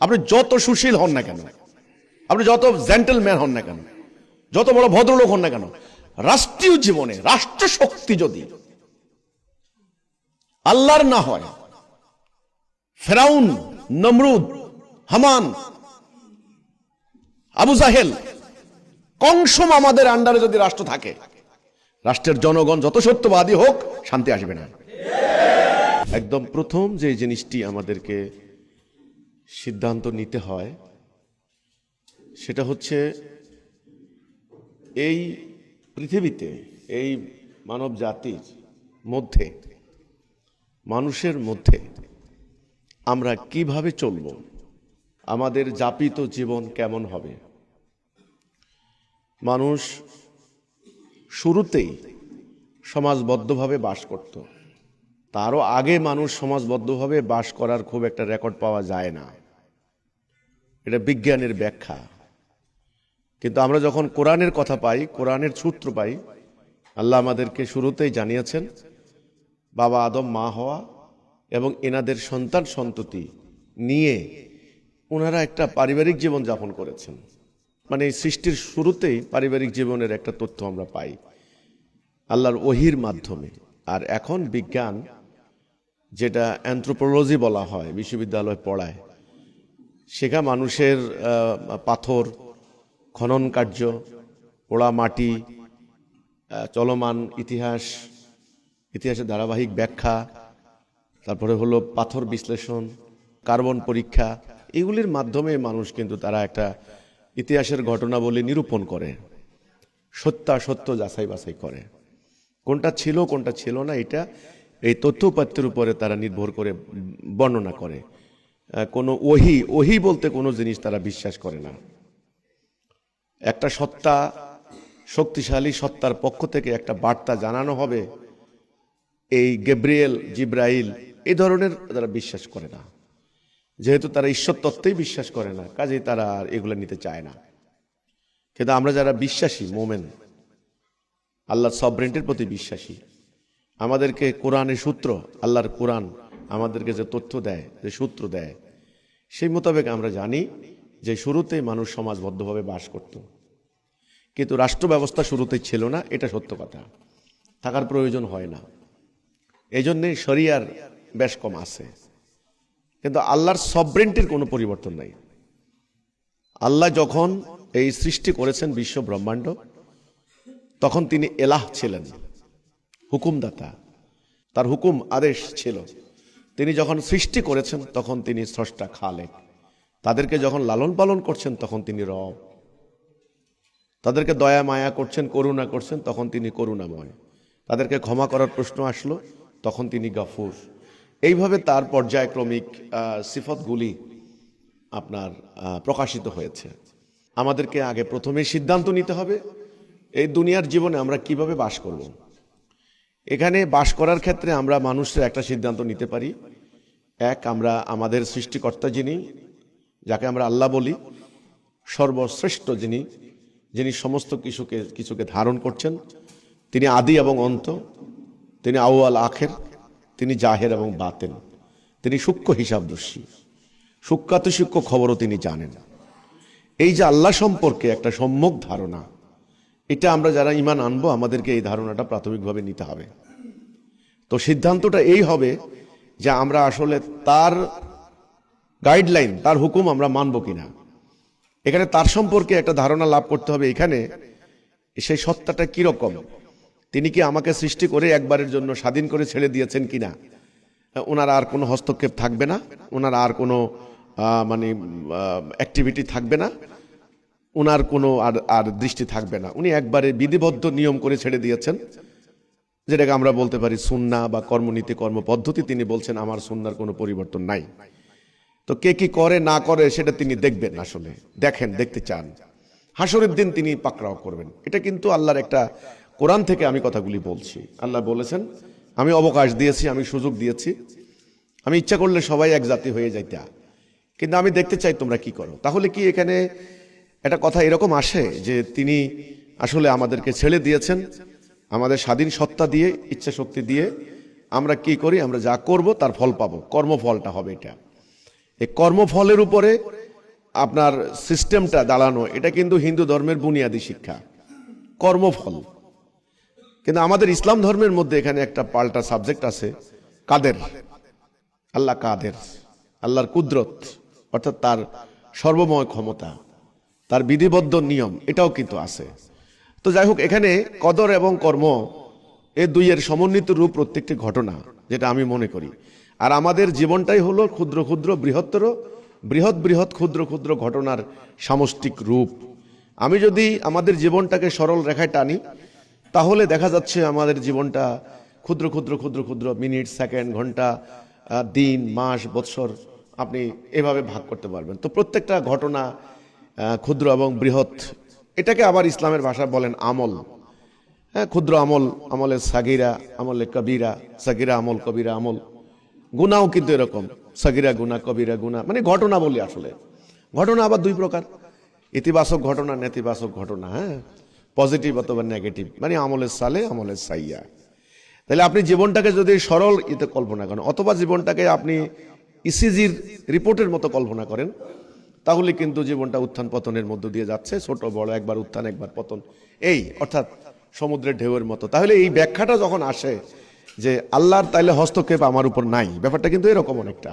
আপনি যত সুশীল হন না কেন, আপনি যত জেন্টলম্যান হন না কেন, যত বড় ভদ্রলোক হন না কেন, রাষ্ট্রীয় জীবনে রাষ্ট্র শক্তি যদি আল্লাহর না হয়, ফেরাউন, নমরুদ, হামান, আবু জাহেল, কংসম আমাদের আন্ডারে যদি রাষ্ট্র থাকে, রাষ্ট্রের জনগণ যত সত্যবাদী হোক, শান্তি আসবে না। একদম প্রথম যে জিনিসটি আমাদেরকে সিদ্ধান্ত নিতে হয় সেটা হচ্ছে এই পৃথিবীতে, এই মানব জাতির মধ্যে, মানুষের মধ্যে আমরা কিভাবে চলব, আমাদের যাপিত জীবন কেমন হবে। মানুষ শুরুতেই সমাজবদ্ধভাবে বাস করত, তারও আগে মানুষ সমাজবদ্ধভাবে বাস করার খুব একটা রেকর্ড পাওয়া যায় না, এটা বিজ্ঞানের ব্যাখ্যা। কিন্তু আমরা যখন কোরআনের কথা পাই, কোরআনের সূত্র পাই, আল্লাহ আমাদেরকে শুরুতেই জানিয়েছেন বাবা আদম, মা হওয়া এবং এনাদের সন্তান সন্ততি নিয়ে ওনারা একটা পারিবারিক জীবন যাপন করেছেন। মানে এই সৃষ্টির শুরুতেই পারিবারিক জীবনের একটা তথ্য আমরা পাই আল্লাহর ওহির মাধ্যমে। আর এখন বিজ্ঞান, যেটা অ্যানথ্রোপোলজি বলা হয়, বিশ্ববিদ্যালয়ে পড়ায়, সেখানে মানুষের পাথর খনন কার্য, পোড়া মাটি, চলমান ইতিহাসের ধারাবাহিক ব্যাখ্যা, তারপরে হলো পাথর বিশ্লেষণ, কার্বন পরীক্ষা, এগুলির মাধ্যমে মানুষ কিন্তু তারা একটা ইতিহাসের ঘটনাবলী নিরূপণ করে, সত্য যাচাই বাছাই করে, কোনটা ছিল কোনটা ছিল না, এটা এই তথ্য উপাত্তের উপরে তারা নির্ভর করে বর্ণনা করে। কোনো ওহি বলতে কোনো জিনিস তারা বিশ্বাস করে না। একটা সত্তা, শক্তিশালী সত্তার পক্ষ থেকে একটা বার্তা জানানো হবে, এই গেব্রিয়েল, জিব্রাইল, এই ধরনের তারা বিশ্বাস করে না। যেহেতু তারা ঈশ্বর তত্ত্বেই বিশ্বাস করে না, কাজেই তারা আর এগুলো নিতে চায় না। কিন্তু আমরা যারা বিশ্বাসী মোমেন, আল্লাহর সভরেন্টির প্রতি বিশ্বাসী, আমাদেরকে কোরআনের সূত্র, আল্লাহর কোরআন আমাদেরকে যে তথ্য দেয়, যে সূত্র দেয়, সেই মোতাবেক আমরা জানি যে শুরুতেই মানুষ সমাজবদ্ধভাবে বাস করত, কিন্তু রাষ্ট্র ব্যবস্থা শুরুতেই ছিল না, এটা সত্য কথা, থাকার প্রয়োজন হয় না। এই জন্যে শরিয়ার বেশ কম আছে, কিন্তু আল্লাহর সভরেন্টির কোনো পরিবর্তন নাই। আল্লাহ যখন এই সৃষ্টি করেছেন বিশ্ব ব্রহ্মাণ্ড, তখন তিনি এলাহ ছিলেন, হুকুমদাতা, তার হুকুম আদেশ ছিল। তিনি যখন সৃষ্টি করেছেন তখন তিনি স্রষ্টা, খালেক। তাদেরকে যখন লালন পালন করছেন তখন তিনি রব। তাদেরকে দয়া মায়া করছেন, করুণা করছেন, তখন তিনি করুণাময়। তাদেরকে ক্ষমা করার প্রশ্ন আসলো, তখন তিনি গাফুর। এইভাবে তার পর্যায়ক্রমিক সিফতগুলি আপনার প্রকাশিত হয়েছে। আমাদেরকে আগে প্রথমে সিদ্ধান্ত নিতে হবে এই দুনিয়ার জীবনে আমরা কিভাবে বাস করব। এখানে বাস করার ক্ষেত্রে আমরা মানুষের একটা সিদ্ধান্ত নিতে পারি। এক, আমরা আমাদের সৃষ্টিকর্তা যিনি, যাকে আমরা আল্লাহ বলি, সর্বশ্রেষ্ঠ যিনি সমস্ত কিছুকে ধারণ করছেন, তিনি আদি এবং অন্ত, তিনি আউয়াল আখের, তিনি জাহের এবং বাতেন, তিনি সূক্ষ্ম হিসাবদর্শী, সূক্ষ্মাতিসূক্ষ্ম খবরও তিনি জানেন। এই যে আল্লাহ সম্পর্কে একটা সম্যক ধারণা, এটা আমরা যারা ঈমান আনবো আমাদেরকে এই ধারণাটা প্রাথমিকভাবে নিতে হবে। তো সিদ্ধান্তটা এই হবে যে আমরা আসলে তার গাইডলাইন, তার হুকুম আমরা মানব কিনা। এখানে তার সম্পর্কে একটা ধারণা লাভ করতে হবে। এখানে সেই সত্তাটা কিরকম, তিনি কি আমাকে সৃষ্টি করে একবারের জন্য স্বাধীন করে ছেড়ে দিয়েছেন কিনা, ওনার আর কোনো হস্তক্ষেপ থাকবে না, ওনার আর কোনো অ্যাক্টিভিটি থাকবে না, ওনার কোনো আর দৃষ্টি থাকবে না, উনি একবারে বিধিবদ্ধ নিয়ম করে ছেড়ে দিয়েছেন, যেটাকে আমরা বলতে পারি সুন্নাহ বা কর্মনীতি, কর্মপদ্ধতি। তিনি বলছেন আমার সুন্নাহর কোনো পরিবর্তন নাই। তো কে কি করে না করে সেটা তিনি দেখবেন, আসলে দেখতে চান। হাসরের দিন তিনি পাকড়াও করবেন। এটা কিন্তু আল্লাহর একটা, কোরআন থেকে আমি কথাগুলি বলছি। আল্লাহ বলেছেন আমি অবকাশ দিয়েছি, আমি সুযোগ দিয়েছি, আমি ইচ্ছা করলে সবাই এক জাতি হয়ে যাইতা, কিন্তু আমি দেখতে চাই তোমরা কি করো। তাহলে কি এখানে একটা কথা এরকম আসে যে তিনি আসলে আমাদেরকে ছেড়ে দিয়েছেন আমাদের স্বাধীন সত্তা দিয়ে, ইচ্ছা শক্তি দিয়ে, আমরা কি করি, আমরা যা করব তার ফল পাবো, কর্মফলটা হবে এটা। এই কর্মফলের উপরে আপনার সিস্টেমটা দাঁড়ানো, এটা কিন্তু হিন্দু ধর্মের বুনিয়াদী শিক্ষা, কর্মফল। কিন্তু আমাদের ইসলাম ধর্মের মধ্যে এখানে একটা পাল্টা সাবজেক্ট আছে, কাদের। আল্লাহ কাদের, আল্লাহর কুদরত, অর্থাৎ তার সর্বময় ক্ষমতা, তার বিধিবদ্ধ নিয়ম, এটাও কিন্তু আছে। তো যাই হোক, এখানে কদর এবং কর্ম এই দুইয়ের সমন্বিত রূপ প্রত্যেকটি ঘটনা, যেটা আমি মনে করি। আর আমাদের জীবনটাই হলো ক্ষুদ্র ক্ষুদ্র বৃহত্তর, বৃহৎ বৃহৎ ক্ষুদ্র ক্ষুদ্র ঘটনার সামষ্টিক রূপ। আমি যদি আমাদের জীবনটাকে সরল রেখায় টানি, তাহলে দেখা যাচ্ছে আমাদের জীবনটা ক্ষুদ্র ক্ষুদ্র ক্ষুদ্র ক্ষুদ্র মিনিট, সেকেন্ড, ঘন্টা, দিন, মাস, বৎসর, আপনি এভাবে ভাগ করতে পারবেন। তো প্রত্যেকটা ঘটনা ক্ষুদ্র এবং বৃহৎ, এটাকে আবার ইসলামের ভাষা বলেন আমল। হ্যাঁ, ক্ষুদ্র আমল, আমলে সাগিরা, আমলে কবিরা, সাগিরা আমল, কবিরা আমল। গুনাও কিন্তু এরকম, সাগিরা গুনা, কবিরা গুনা, মানে ঘটনা বলি। আসলে ঘটনা আবার দুই প্রকার, ইতিবাচক ঘটনা, নেতিবাচক ঘটনা। হ্যাঁ, পজিটিভ অথবা নেগেটিভ, মানে আমলের সালে, আমলের সাইয়া। তাহলে আপনি জীবনটাকে যদি সরল এতে কল্পনা করেন, অথবা জীবনটাকে আপনি ইসিজির রিপোর্টের মতো কল্পনা করেন, তাহলে কিন্তু জীবনটা উত্থান পতনের মধ্য দিয়ে যাচ্ছে, ছোট বড়, একবার উত্থান একবার পতন, এই অর্থাৎ সমুদ্রের ঢেউয়ের মতো। তাহলে এই ব্যাখ্যাটা যখন আসে যে আল্লাহর তাইলে হস্তক্ষেপ আমার উপর নাই, ব্যাপারটা কিন্তু এরকম অনেকটা,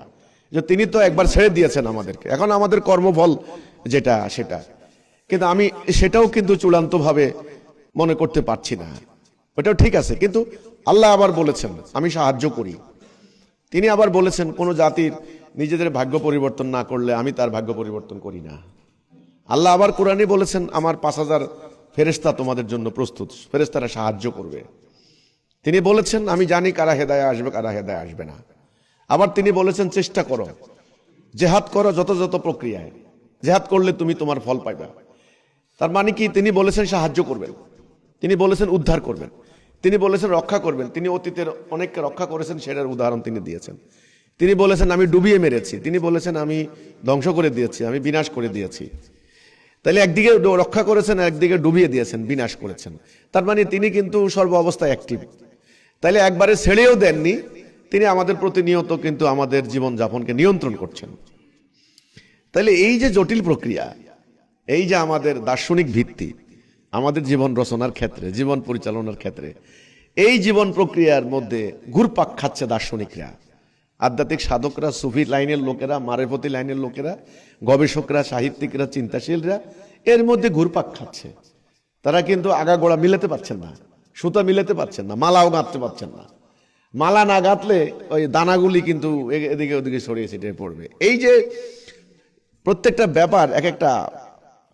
যে তিনি তো একবার ছেড়ে দিয়েছেন আমাদেরকে, এখন আমাদের কর্মফল যেটা সেটা। কিন্তু আমি সেটাও কিন্তু চূড়ান্তভাবে মনে করতে পারছি না। ওটাও ঠিক আছে, কিন্তু আল্লাহ আবার বলেছেন আমি সাহায্য করি। তিনি আবার বলেছেন কোন জাতির নিজেদের ভাগ্য পরিবর্তন না করলে আমি তার ভাগ্য পরিবর্তন করি না। আল্লাহ আবার কোরআনে বলেছেন আমার 5000 ফেরেশতা তোমাদের জন্য প্রস্তুত, ফেরেশতারা সাহায্য করবে। তিনি বলেছেন আমি জানি কারা হেদায়ে আসবে, কারা হেদায়ে আসবে না। আবার তিনি বলেছেন চেষ্টা করো, জেহাদ করো যত যত প্রক্রিয়ায়, জেহাদ করলে তুমি তোমার ফল পাইবা। তার মানে কি, তিনি বলেছেন সাহায্য করবেন, তিনি বলেছেন উদ্ধার করবেন, তিনি বলেছেন রক্ষা করবেন। তিনি অতীতের অনেককে রক্ষা করেছেন, সেটার উদাহরণ তিনি দিয়েছেন। তিনি বলেছেন আমি ডুবিয়ে মেরেছি, তিনি বলেছেন আমি ধ্বংস করে দিয়েছি, আমি বিনাশ করে দিয়েছি। তাহলে একদিকে রক্ষা করেছেন, একদিকে ডুবিয়ে দিয়েছেন, বিনাশ করেছেন। তার মানে তিনি কিন্তু সর্ব অবস্থায় অ্যাক্টিভ। তাইলে একবারে ছেড়েও দেননি, তিনি আমাদের প্রতিনিয়ত কিন্তু আমাদের জীবনযাপনকে নিয়ন্ত্রণ করছেন। তাইলে এই যে জটিল প্রক্রিয়া, এই যে আমাদের দার্শনিক ভিত্তি, আমাদের জীবন রচনার ক্ষেত্রে, জীবন পরিচালনার ক্ষেত্রে, এই জীবন প্রক্রিয়ার মধ্যে ঘুরপাক খাচ্ছে দার্শনিকরা, আধ্যাত্মিক সাধকরা, সুফি লাইনের লোকেরা, মারেফতি লাইনের লোকেরা, গবেষকরা, সাহিত্যিকরা, চিন্তাশীলরা এর মধ্যে ঘুরপাক খাচ্ছে। তারা কিন্তু আগাগোড়া মিলাতে পারছেন না, সুতা মিলাতে পারছেন না, মালাও গাঁথতে পারছেন না। মালা না গাঁথলে ওই দানাগুলি কিন্তু এদিকে ওদিকে ছড়িয়ে ছিটিয়ে পড়বে। এই যে প্রত্যেকটা ব্যাপার এক একটা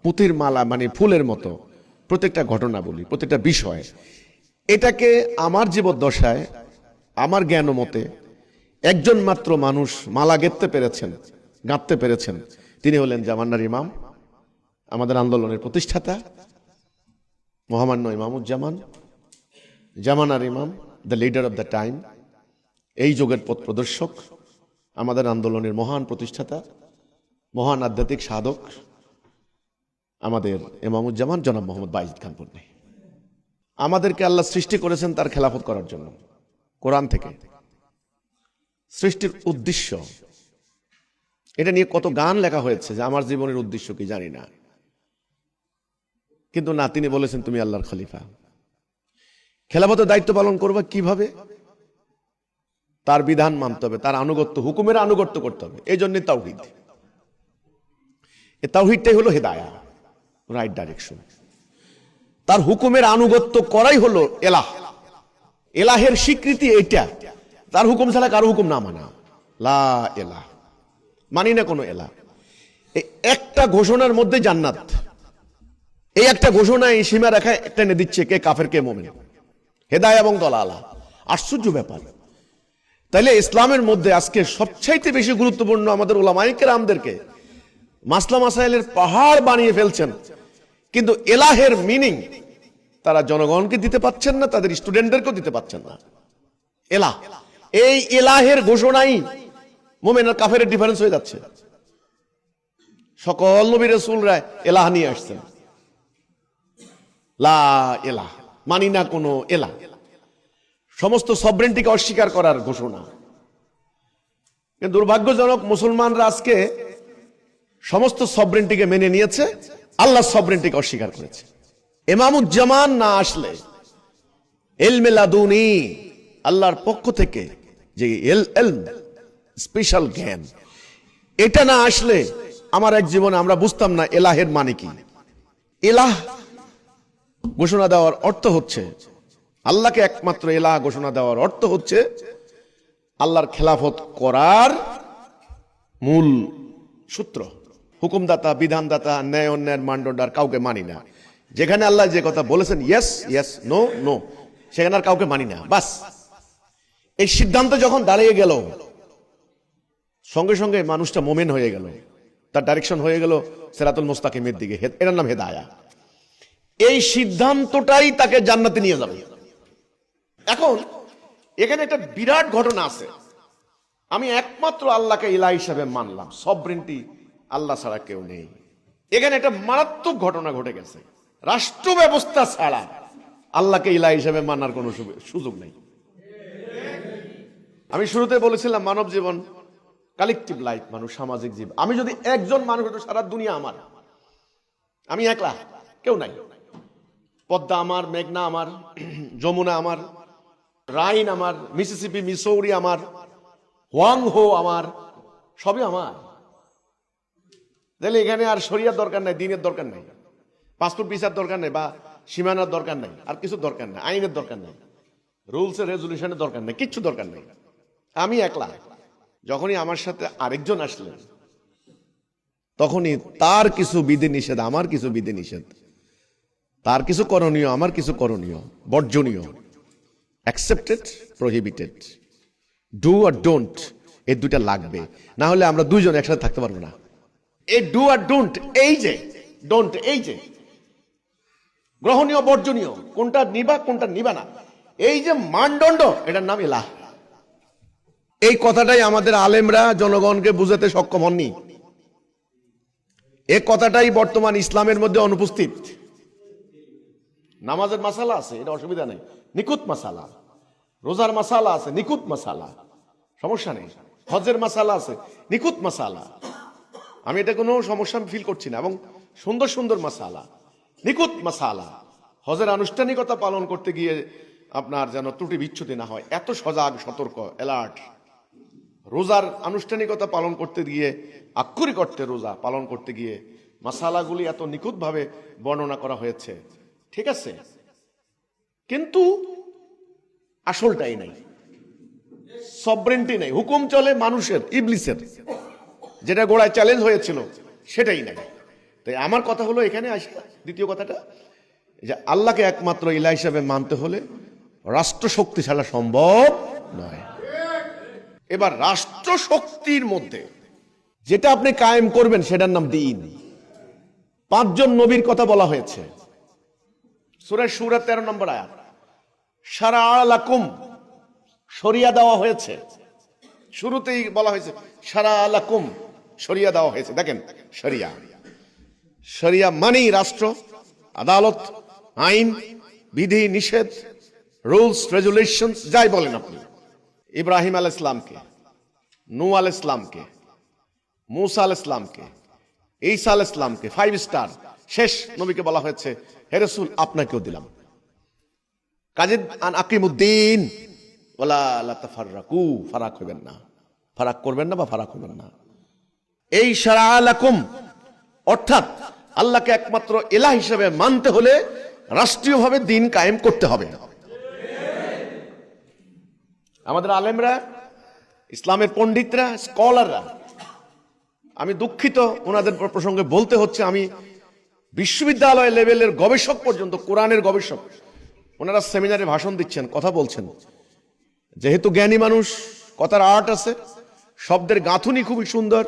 পুঁতির মালা, মানে ফুলের মতো, প্রত্যেকটা ঘটনা বলি, প্রত্যেকটা বিষয়, এটাকে আমার জীবদ্দশায়, আমার জ্ঞান মতে একজন মাত্র মানুষ মালা গাঁথতে পেরেছেন, তিনি হলেন জামানার ইমাম, আমাদের আন্দোলনের প্রতিষ্ঠাতা মহামান্য ইমামুজ্জামান, জামানার ইমাম, the leader of the time, এই যুগের পথ প্রদর্শক, আমাদের আন্দোলনের মহান প্রতিষ্ঠাতা, মহান আধ্যাত্মিক সাধক আমাদের ইমামুজ্জামান জনাব মোহাম্মদ বাঈজিদ খান পন্নী। আমাদেরকে আল্লাহ সৃষ্টি করেছেন তার খেলাফত করার জন্য। কোরআন থেকে সৃষ্টির উদ্দেশ্য, এটা নিয়ে কত গান লেখা হয়েছে যে আমার জীবনের উদ্দেশ্য কি জানি না, কিন্তু না, তিনি বলেছেন তুমি আল্লাহর খলিফা, খেলাফতের দায়িত্ব পালন করবা কিভাবে, তার বিধান মানতে হবে, তার আনুগত্য, হুকুমের আনুগত্য করতে হবে। এই জন্য তাওহীদ, এই তাওহীদটাই হলো হেদায়া, রাইট ডাইরেকশন। তার হুকুমের আনুগত্য করাই হলো এলাহ, এলাহের স্বীকৃতি এইটা, তার হুকুম ছাড়া কারো হুকুম না মানা, লা এলাহ, মানি না কোনো এলাহ। এই একটা ঘোষণার মধ্যে জান্নাত, এই একটা ঘোষণা, এই সীমা রেখা একটা এনে দিচ্ছে কে কাফের কে মুমিন, হেদায়া এবং দলালা। আশ্চর্য ব্যাপার। তাইলে ইসলামের মধ্যে আজকে সবচাইতে বেশি গুরুত্বপূর্ণ আমাদের উলামায়ে কেরামদেরকে মাসলা মাসাইলের পাহাড় বানিয়ে ফেলছেন, কিন্তু এলাহের মিনিং তারা জনগণকে দিতে পাচ্ছেন না, তাদের স্টুডেন্টদেরকেও দিতে পাচ্ছেন না। এলাহ, এই এলাহের ঘোষণাই মুমিন আর কাফেরের ডিফারেন্স হয়ে যাচ্ছে। সকল নবী রাসূলরা এলাহ নিয়ে আসছেন, লা এলাহ, মানি না কোনো এলাহ, সমস্ত সভরেন্টিকে অস্বীকার করার ঘোষণা। দুর্ভাগ্যজনক, মুসলমানরা আজকে সমস্ত সবরেন্টিকে মেনে নিয়েছে, আল্লাহ সবরেন্টিকে অস্বীকার করেছে। ইমামুজ্জামান না আসলে, ইলমে লাদুনি আল্লাহর পক্ষ থেকে যে স্পেশাল জ্ঞান, এটা না আসলে আমার এক জীবনে আমরা বুঝতাম না এলাহের মানে কি। এলাহ ঘোষণা দেওয়ার অর্থ হচ্ছে, আল্লাহকে একমাত্র এলাহ ঘোষণা দেওয়ার অর্থ হচ্ছে আল্লাহর খেলাফত করার মূল সূত্র। হুকুমদাতা, বিধানদাতা, ন্যায় অন্যায়ের মানদণ্ডার কাউকে মানি না। যেখানে আল্লাহ যে কথা বলেছেন ইয়েস ইয়েস, নো নো, সেখানে আর কাউকে মানি না। বাস, এই সিদ্ধান্ত যখন দাঁড়িয়ে গেল, সঙ্গে সঙ্গে মানুষটা মোমেন হয়ে গেল, তার ডাইরেকশন হয়ে গেল সিরাতুল মুস্তাকিমের দিকে। এটার নাম হেদায়া। এই সিদ্ধান্তটাই তাকে জান্নাতে নিয়ে যাবে। এখন এখানে একটা বিরাট ঘটনা আছে। আমি একমাত্র আল্লাহকে ইলাহ হিসাবে মানলাম, সবরেন্টি আল্লাহ ছাড়া কেউ নেই। এখানে একটা মারাত্মক ঘটনা ঘটে গেছে। রাষ্ট্র ব্যবস্থা ছাড়া আল্লাহকে ইলাহ হিসাবে মানার কোনো সুযোগ নেই। আমি শুরুতে বলেছিলাম মানব জীবন কালেকটিভ লাইফ, মানুষ সামাজিক জীব। আমি যদি একজন মানুষ হতো, সারা দুনিয়া আমার, আমি একলা, কেউ নাই। পদ্মা আমার, মেঘনা আমার, যমুনা আমার, রাইন আমার, মিসিসিপি, মিসৌরি আমার, হোয়াং হো আমার, সবই আমার। তাহলে এখানে আর শরিয়ার দরকার নাই, দিনের দরকার নাই, পাসপোর্ট ভিসার দরকার নাই, বা সীমানার দরকার নাই, আর কিছু দরকার নাই, আইনের দরকার নাই, রুলস এর রেজুলেশনের দরকার নাই, কিচ্ছু দরকার নাই। আমি একলা। যখনই আমার সাথে আরেকজন আসলেন, তখনই তার কিছু বিধি নিষেধ, আমার কিছু বিধি নিষেধ, তার কিছু করণীয়, আমার কিছু করণীয়, বর্জনীয়, অ্যাকসেপ্টেড, প্রহিবিটেড, ডু আর ডোন্ট, এই দুইটা লাগবে। না হলে আমরা দুইজন একসাথে থাকতে পারবো না। এই ডু আর ডোন্ট, এই যে ডোন্ট, এই যে গ্রহণীয় বর্জনীয়, কোনটা নিবা কোনটা নিবা না, এই যে মানদণ্ড, এটার নাম ইলাহ। এই কথাটাই আমাদের আলেমরা জনগণকে বুঝাতে সক্ষম হননি। এই কথাটাই বর্তমান ইসলামের মধ্যে অনুপস্থিত। নামাজের মাসালা আছে, এটা অসুবিধা নেই, নিকুত মাসালা। রোজার মাসালা আছে, নিকুত মাসালা, সমস্যা নেই। হজের মাসালা আছে, নিকুত মাসালা। আমি এটা কোনো সমস্যা ফিল করছি না। এবং সুন্দর সুন্দর মাসালা, নিকুত মাসালা। হজের আনুষ্ঠানিকতা পালন করতে গিয়ে আপনার যেন ত্রুটি বিচ্ছুতি না হয়, এত সজাগ, সতর্ক, অ্যালার্ট। রোজার আনুষ্ঠানিকতা পালন করতে গিয়ে, আক্ষরিক অর্থে রোজা পালন করতে গিয়ে মাসালাগুলি এত নিখুঁতভাবে বর্ণনা করা হয়েছে, ঠিক আছে। কিন্তু আসলটাই নাই, সবরেন্টি নাই। হুকুম চলে মানুষের, ইবলিসের, যেটা গোড়ায় চ্যালেঞ্জ হয়েছিল সেটাই নাই। তাই আমার কথা হলো এখানে আসে দ্বিতীয় কথাটা, যে আল্লাহকে একমাত্র ইলাহ হিসাবে মানতে হলে রাষ্ট্র শক্তি ছাড়া সম্ভব নয়। এবার রাষ্ট্র শক্তির মধ্যে যেটা আপনি কায়েম করবেন সেটার নাম দ্বীন। 5 জন নবীর কথা বলা হয়েছে সূরা শুরা 13 নম্বর আয়াত। শারা লাকুম, শরিয়া দেওয়া হয়েছে। শুরুতেই বলা হয়েছে শারা লাকুম, শরিয়া দেওয়া হয়েছে। দেখেন, শরিয়া, শরিয়া মানেই রাষ্ট্র, আদালত, আইন, বিধি, নিষেধ, রুলস, রেজুলেশন, যাই বলেন আপনি। ইব্রাহিম আলাইহিস সালামকে, নূহ আলাইহিস সালামকে, মূসা আলাইহিস সালামকে, ঈসা আলাইহিস সালামকে, 5 স্টার শেষ নবীকে বলা হয়েছে, হে রাসূল আপনাকেও দিলাম। কাজেদ আন আকিমুদ্দিন ওয়ালা লা তাফাররাকু, ফারাক হবেন না, ফারাক করবেন না বা ফারাক হবেন না। এই শারা লাকুম অর্থাৎ আল্লাহকে একমাত্র ইলাহ হিসেবে মানতে হলে রাষ্ট্রীয়ভাবে দ্বীন কায়েম করতে হবে। আমাদের আলেমরা, ইসলামের পণ্ডিতরা, স্কলাররা, আমি দুঃখিত ওনাদের প্রসঙ্গে বলতে হচ্ছে, আমি বিশ্ববিদ্যালয় লেভেলের গবেষক পর্যন্ত, কোরআনের গবেষক, ওনারা সেমিনারে ভাষণ দিচ্ছেন, কথা বলছেন। যেহেতু জ্ঞানী মানুষ, কথার আর্ট আছে, শব্দের গাঁথুনি খুবই সুন্দর,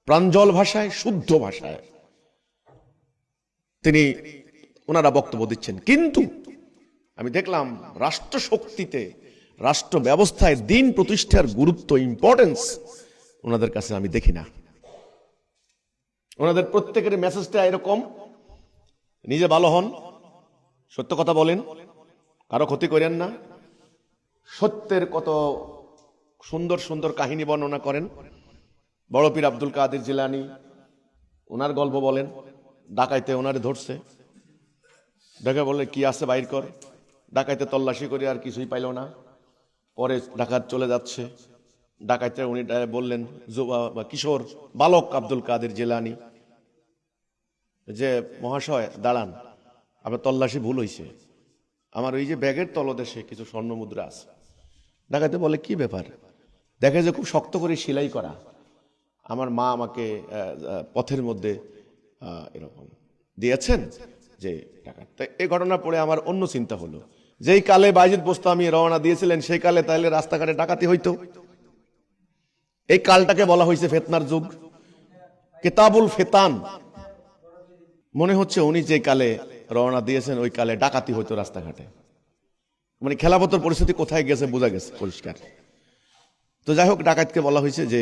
প্রাঞ্জল ভাষায়, শুদ্ধ ভাষায় তিনি ওনারা বক্তব্য দিচ্ছেন। কিন্তু আমি দেখলাম রাষ্ট্র শক্তিতে, রাষ্ট্র ব্যবস্থায় দ্বীন প্রতিষ্ঠার গুরুত্ব, ইম্পর্টেন্স ওনাদের কাছে আমি দেখি না। ওনাদের প্রত্যেকের মেসেজটা এরকম, নিজে ভালো হন, সত্য কথা বলেন, কারো ক্ষতি করেন না, সত্যের কত সুন্দর সুন্দর কাহিনী বর্ণনা করেন। বড় পীর আব্দুল কাদের জিলানী, ওনার গল্প বলেন। ডাকাইতে ওনারে ধরছে, দেখে বলে কি আছে বাইর কর। ডাকাইতে তল্লাশি করে আর কিছুই পাইল না। পরে ডাকাত চলে যাচ্ছে, ডাকাইতে উনি বললেন কিশোর বালক আব্দুল কাদের জিলানী যে মহাশয় দাঁড়ান, আপনার তল্লাশি ভুল হয়েছে, আমার ওই যে ব্যাগের তলদেশে কিছু স্বর্ণ মুদ্রা আছে। ডাকাইতে বলে কি ব্যাপার? দেখে যে খুব শক্ত করে সেলাই করা, আমার মা আমাকে পথের মধ্যে এরকম দিয়েছেন যে টাকা। এই ঘটনা পড়ে আমার অন্য চিন্তা হলো, যেই কালে বাইজিদ বোস্তামি রওনা দিয়েছিলেন সেই কালে তাইলে রাস্তাঘাটে ডাকাতি হইতো। এই কালটাকে বলা হয়েছে ফেতনার যুগ, কিতাবুল ফেতান। মনে হচ্ছে উনি যে কালে রওনা দিয়েছেন ওই কালে ডাকাতি হইতো রাস্তাঘাটে। মানে খেলাফতের পরিস্থিতি কোথায় গেছে বোঝা গেছে পরিষ্কার। তো যাই হোক, ডাকাতকে বলা হয়েছে যে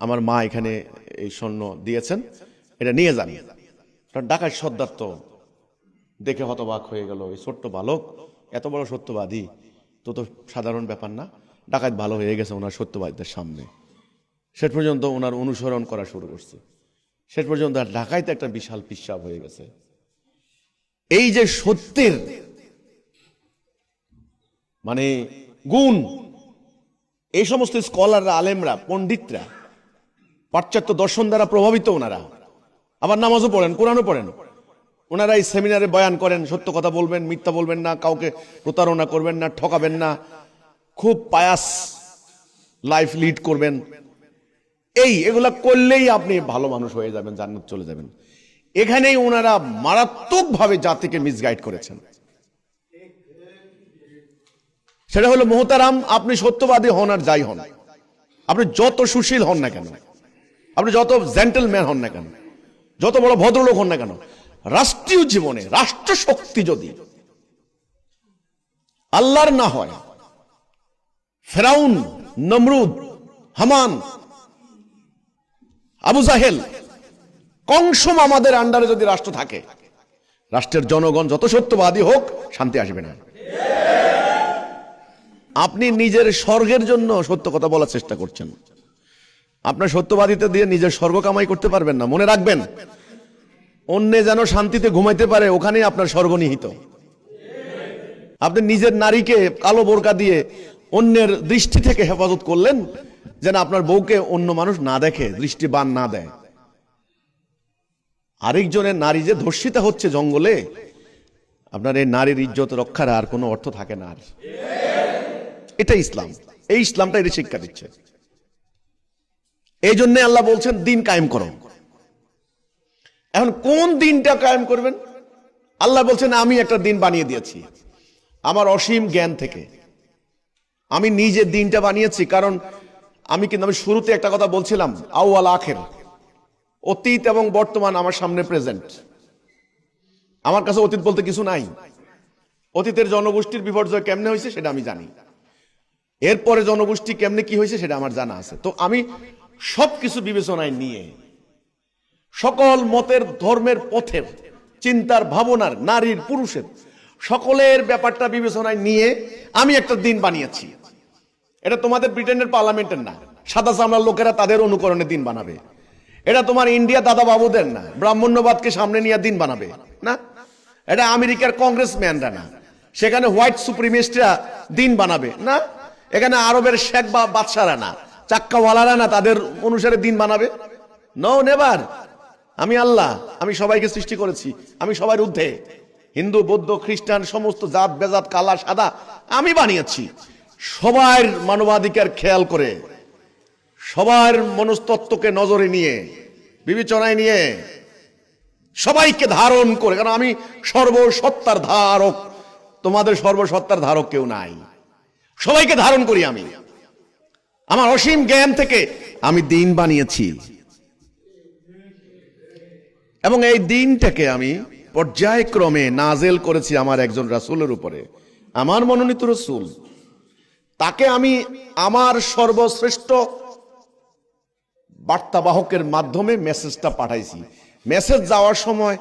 আমার মা এখানে এই স্বর্ণ দিয়েছেন, এটা নিয়ে যান। ডাকাত সর্দার তো দেখে হতবাক হয়ে গেল, এই ছোট্ট বালক এত বড় সত্যবাদী, তো সাধারণ ব্যাপার না। ডাকাত ভালো হয়ে গেছে ওনার সত্যবাদীদের সামনে। শেষ পর্যন্ত ওনার অনুসরণ করা শুরু করছে। শেষ পর্যন্ত ঢাকাইতে একটা বিশাল পিশাব হয়ে গেছে। এই যে সত্যের মানে গুণ, এই সমস্ত স্কলাররা, আলেমরা, পণ্ডিতরা, পাশ্চাত্য দর্শন দ্বারা প্রভাবিত ওনারা, আবার নামাজও পড়েন, কোরআনও পড়েন। ওনারা এই সেমিনারে বয়ান করেন, সত্য কথা বলবেন, মিথ্যা বলবেন না, কাউকে প্রতারণা করবেন না, ঠকাবেন না, খুব পায়াস লাইফ লিড করবেন। এগুলা করলেই আপনি ভালো মানুষ হয়ে যাবেন, জান্নাত চলে যাবেন। এখানেই ওনারা মারাত্মকভাবে জাতিকে মিসগাইড করেছেন। সেটা হলো মোহতারাম, আপনি সত্যবাদী হন আর যাই হন, আপনি যত সুশীল হন না কেন, আপনি যত জেন্টলম্যান হন না কেন, যত বড় ভদ্রলোক হন না কেন, রাষ্ট্রীয় জীবনে রাষ্ট্র শক্তি যদি আল্লাহর না হয়, ফেরাউন, নমরুদ, হামান, আবু জাহেল, কংসম আমাদের আন্ডারে যদি রাষ্ট্র থাকে, রাষ্ট্রের জনগণ যত সত্যবাদী হোক, শান্তি আসবে না। আপনি নিজের স্বর্গের জন্য সত্য কথা বলার চেষ্টা করছেন, আপনার সত্যবাদিতা দিয়ে নিজের স্বর্গ কামাই করতে পারবেন না। মনে রাখবেন, অন্যে যেন শান্তিতে ঘুমাইতে পারে, ওখানেই আপনার স্বর্গ নিহিত। আপনি নিজের নারীকে কালো বোরকা দিয়ে অন্যের দৃষ্টি থেকে হেফাজত করলেন, যেন আপনার বউকে অন্য মানুষ না দেখে, দৃষ্টি বান না দেয়। আরেকজনের নারী যে ধর্ষিতা হচ্ছে জঙ্গলে, আপনার এই নারীর ইজ্জত রক্ষার আর কোনো অর্থ থাকে না। আর এটা ইসলাম, এই ইসলামটা এটা শিক্ষা দিচ্ছে। এই জন্য আল্লাহ বলছেন দিন কায়েম করো। এখন কোন দিনটা কায়েম করবেন? আল্লাহ বলছেন আমি একটা দিন বানিয়ে দিয়েছি আমার অসীম জ্ঞান থেকে। আমি নিজে দিনটা বানিয়েছি, কারণ আমি শুরুতে একটা কথা বলছিলাম, আউয়াল আখের, অতীত এবং বর্তমান আমার সামনে প্রেজেন্ট। আমার কাছে অতীত বলতে কিছু নাই। অতীতের জনগোষ্ঠীর বিপর্যয় কেমনে হয়েছে সেটা আমি জানি, এরপরে জনগোষ্ঠী কেমনে কি হয়েছে সেটা আমার জানা আছে। তো আমি সবকিছু বিবেচনায় নিয়ে, সকল মতের, ধর্মের, পথের, চিন্তার, ভাবনার, নারীর, পুরুষের, সকলের ব্যাপারটা বিবেচনায় নিয়ে আমি একটা দিন বানিয়েছি। এটা তোমাদের ব্রিটেনের পার্লামেন্টের না, সাদা চামড়ার লোকেরা তাদের অনুকরণে দিন বানাবে। এটা তোমার ইন্ডিয়া দাদা বাবুদের না, ব্রাহ্মণ্যবাদকে সামনে নিয়ে দিন বানাবে না। এটা আমেরিকার কংগ্রেসম্যানরা না, সেখানে হোয়াইট সুপ্রিমিস্টরা দিন বানাবে না। এখানে আরবের শেখ বা বাদশারা না, চাক্কাওয়ালারা না, তাদের অনুসারে দিন বানাবে। No, never. আমি আল্লাহ, আমি সবাইকে সৃষ্টি করেছি, আমি সবার ঊর্ধ্বে। হিন্দু, বৌদ্ধ, খ্রিস্টান, সমস্ত জাত বেজাত, কালা সাদা আমি বানিয়েছি। সবার মানবাধিকার খেয়াল করে, সবার মনস্তত্ত্বকে নজরে নিয়ে, বিবেচনায় নিয়ে, সবাইকে ধারণ করে। কারণ আমি সর্বসত্তার ধারক, তোমাদের সর্বসত্তার ধারক কেউ নাই। সবাইকে ধারণ করি আমি। আমার অসীম জ্ঞান থেকে আমি দিন বানিয়েছি, এবং এই দিনটাকে আমি পর্যায়ক্রমে নাজেল করেছি আমার একজন রাসূলের উপরে, আমার মনোনীত রাসূল। তাকে আমি আমার সর্বশ্রেষ্ঠ বার্তাবাহকের মাধ্যমে মেসেজটা পাঠাইছি। মেসেজ যাওয়ার সময়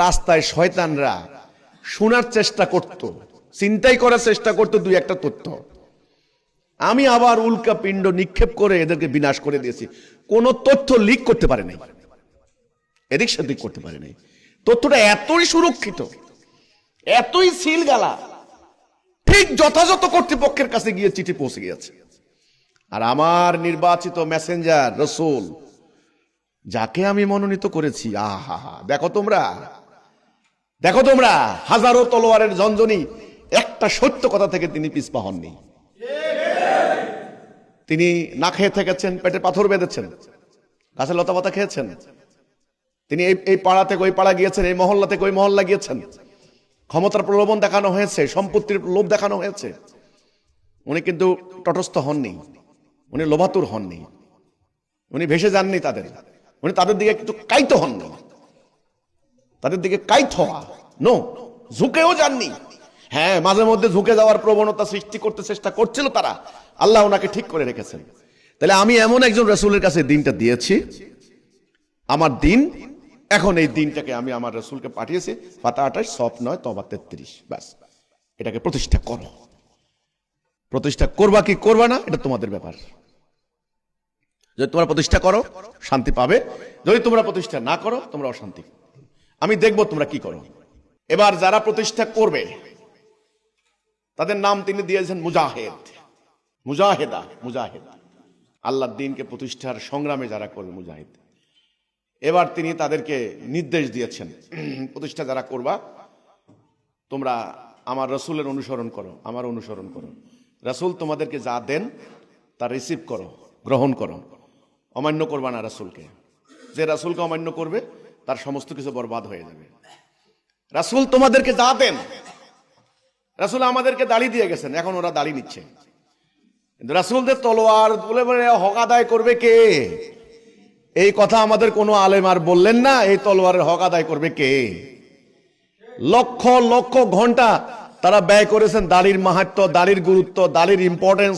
রাস্তায় শয়তানরা শোনার চেষ্টা করত, চিন্তাই করার চেষ্টা করত দুই একটা তথ্য। আমি আবার উল্কা পিণ্ড নিক্ষেপ করে এদেরকে বিনাশ করে দিয়েছি। কোন তথ্য লিক করতে পারে নাই। এদিক সেদিক করতে পারে নাই। তথ্যটা এতই সুরক্ষিত, এতই সিল গালা, ঠিক যথাযথ কর্তৃপক্ষের কাছে গিয়ে চিঠি পৌঁছে গিয়েছে। আর আমার নির্বাচিত মেসেঞ্জার রসূল, যাকে আমি মনোনীত করেছি, আহা হা, দেখো তোমরা হাজারো তলোয়ারের ঝনঝনি, একটা সত্য কথা থেকে তিনি পিছপা হননি। তিনি না খেয়ে থেকেছেন, পেটে পাথর বেঁধেছেন, গাছে লতা পাতা খেয়েছেন। তিনি এই পাড়া থেকে ওই পাড়া গিয়েছেন, এই মহল্লা থেকে ওই মহল্লা গিয়েছেন। ক্ষমতার প্রলোভন দেখানো হয়েছে, সম্পত্তির লোভ দেখানো হয়েছে। উনি কিন্তু তটস্থ হননি, উনি লোভাতুর হননি, উনি ভেসে যাননি উনি তাদের দিকে একটু কাইত হননি, তাদের দিকে কাইত হওয়া নো, ঝুঁকেও যাননি। হ্যাঁ, মাঝে মধ্যে ঝুঁকে যাওয়ার প্রবণতা সৃষ্টি করতে চেষ্টা করছিল তারা, আল্লাহ ওনাকে ঠিক করে রেখেছেন। তাহলে আমি এমন একজন রাসূলের কাছে দিনটা দিয়েছি, আমার দিন, এখন এই দিনটাকে আমি আমার রাসূলকে পাঠিয়েছি, ফাতা 28 সফ 9 তবা 33, ব্যাস, এটাকে প্রতিষ্ঠা করো। প্রতিষ্ঠা করবা কি করবা না এটা তোমাদের ব্যাপার। যদি তোমরা প্রতিষ্ঠা করো শান্তি পাবে, যদি তোমরা প্রতিষ্ঠা না করো তোমরা অশান্তি। আমি দেখবো তোমরা কি করো। এবার যারা প্রতিষ্ঠা করবে তাদের নাম তিনি দিয়েছেন মুজাহিদ, মুজাহিদা, মুজাহিদ, আল্লাহর দ্বীনকে প্রতিষ্ঠার সংগ্রামে যারা করবে মুজাহিদ। এবার তিনি তাদেরকে নির্দেশ দিয়েছেন, প্রতিষ্ঠা যারা করবা তোমরা আমার রাসূলের অনুসরণ করো, আমার অনুসরণ করো। রাসূল তোমাদেরকে যা দেন তা রিসিভ করো, গ্রহণ করো, অমান্য করবা না রাসূলকে। যে রাসূলকে অমান্য করবে তার সমস্ত কিছু বরবাদ হয়ে যাবে। রাসূল তোমাদেরকে যা দেন, রাসূল আমাদেরকে দাড়ি দিয়ে গেছেন, এখন ওরা দাড়ি নিচ্ছে। কিন্তু রাসূলদের তলোয়ার বলে বলে হক আদায় করবে কে? এই কথা আমাদের কোনো আলেম আর বললেন না। এই তলোয়ারের হক আদায় করবে কে? লক্ষ লক্ষ ঘন্টা তারা ব্যয় করেছেন দাড়ির মাহাত্ম্য, দাড়ির গুরুত্ব, দাড়ির ইম্পর্টেন্স,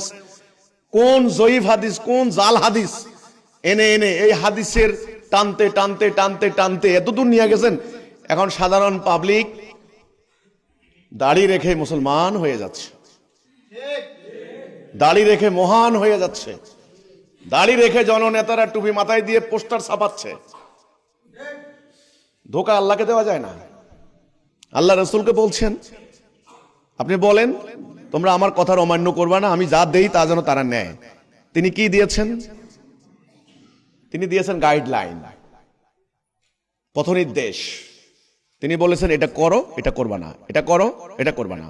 কোন জয়ীফ হাদিস, কোন জাল হাদিস এনে এনে এই হাদিসের টানতে টানতে টানতে টানতে এতদূর নিয়ে গেছেন। এখন সাধারণ পাবলিক দাড়ি রেখে মুসলমান হয়ে যাচ্ছে, দাড়ি রেখে মহান হয়ে যাচ্ছে, দাড়ি রেখে জননেতারা টুপি মাথায় দিয়ে পোস্টার ছাপাচ্ছে। ধোকা আল্লাহকে দেওয়া যায় না। আল্লাহ রাসূলকে বলছেন, আপনি বলেন তোমরা আমার কথার অমান্য করবা না, আমি যা দেই তা যেন তারা নেয়। তিনি কি দিয়েছেন? তিনি দিয়েছেন গাইডলাইন, পথনির্দেশ। তিনি বলেছেন এটা করো, এটা করবা না, এটা করো, এটা করবা না।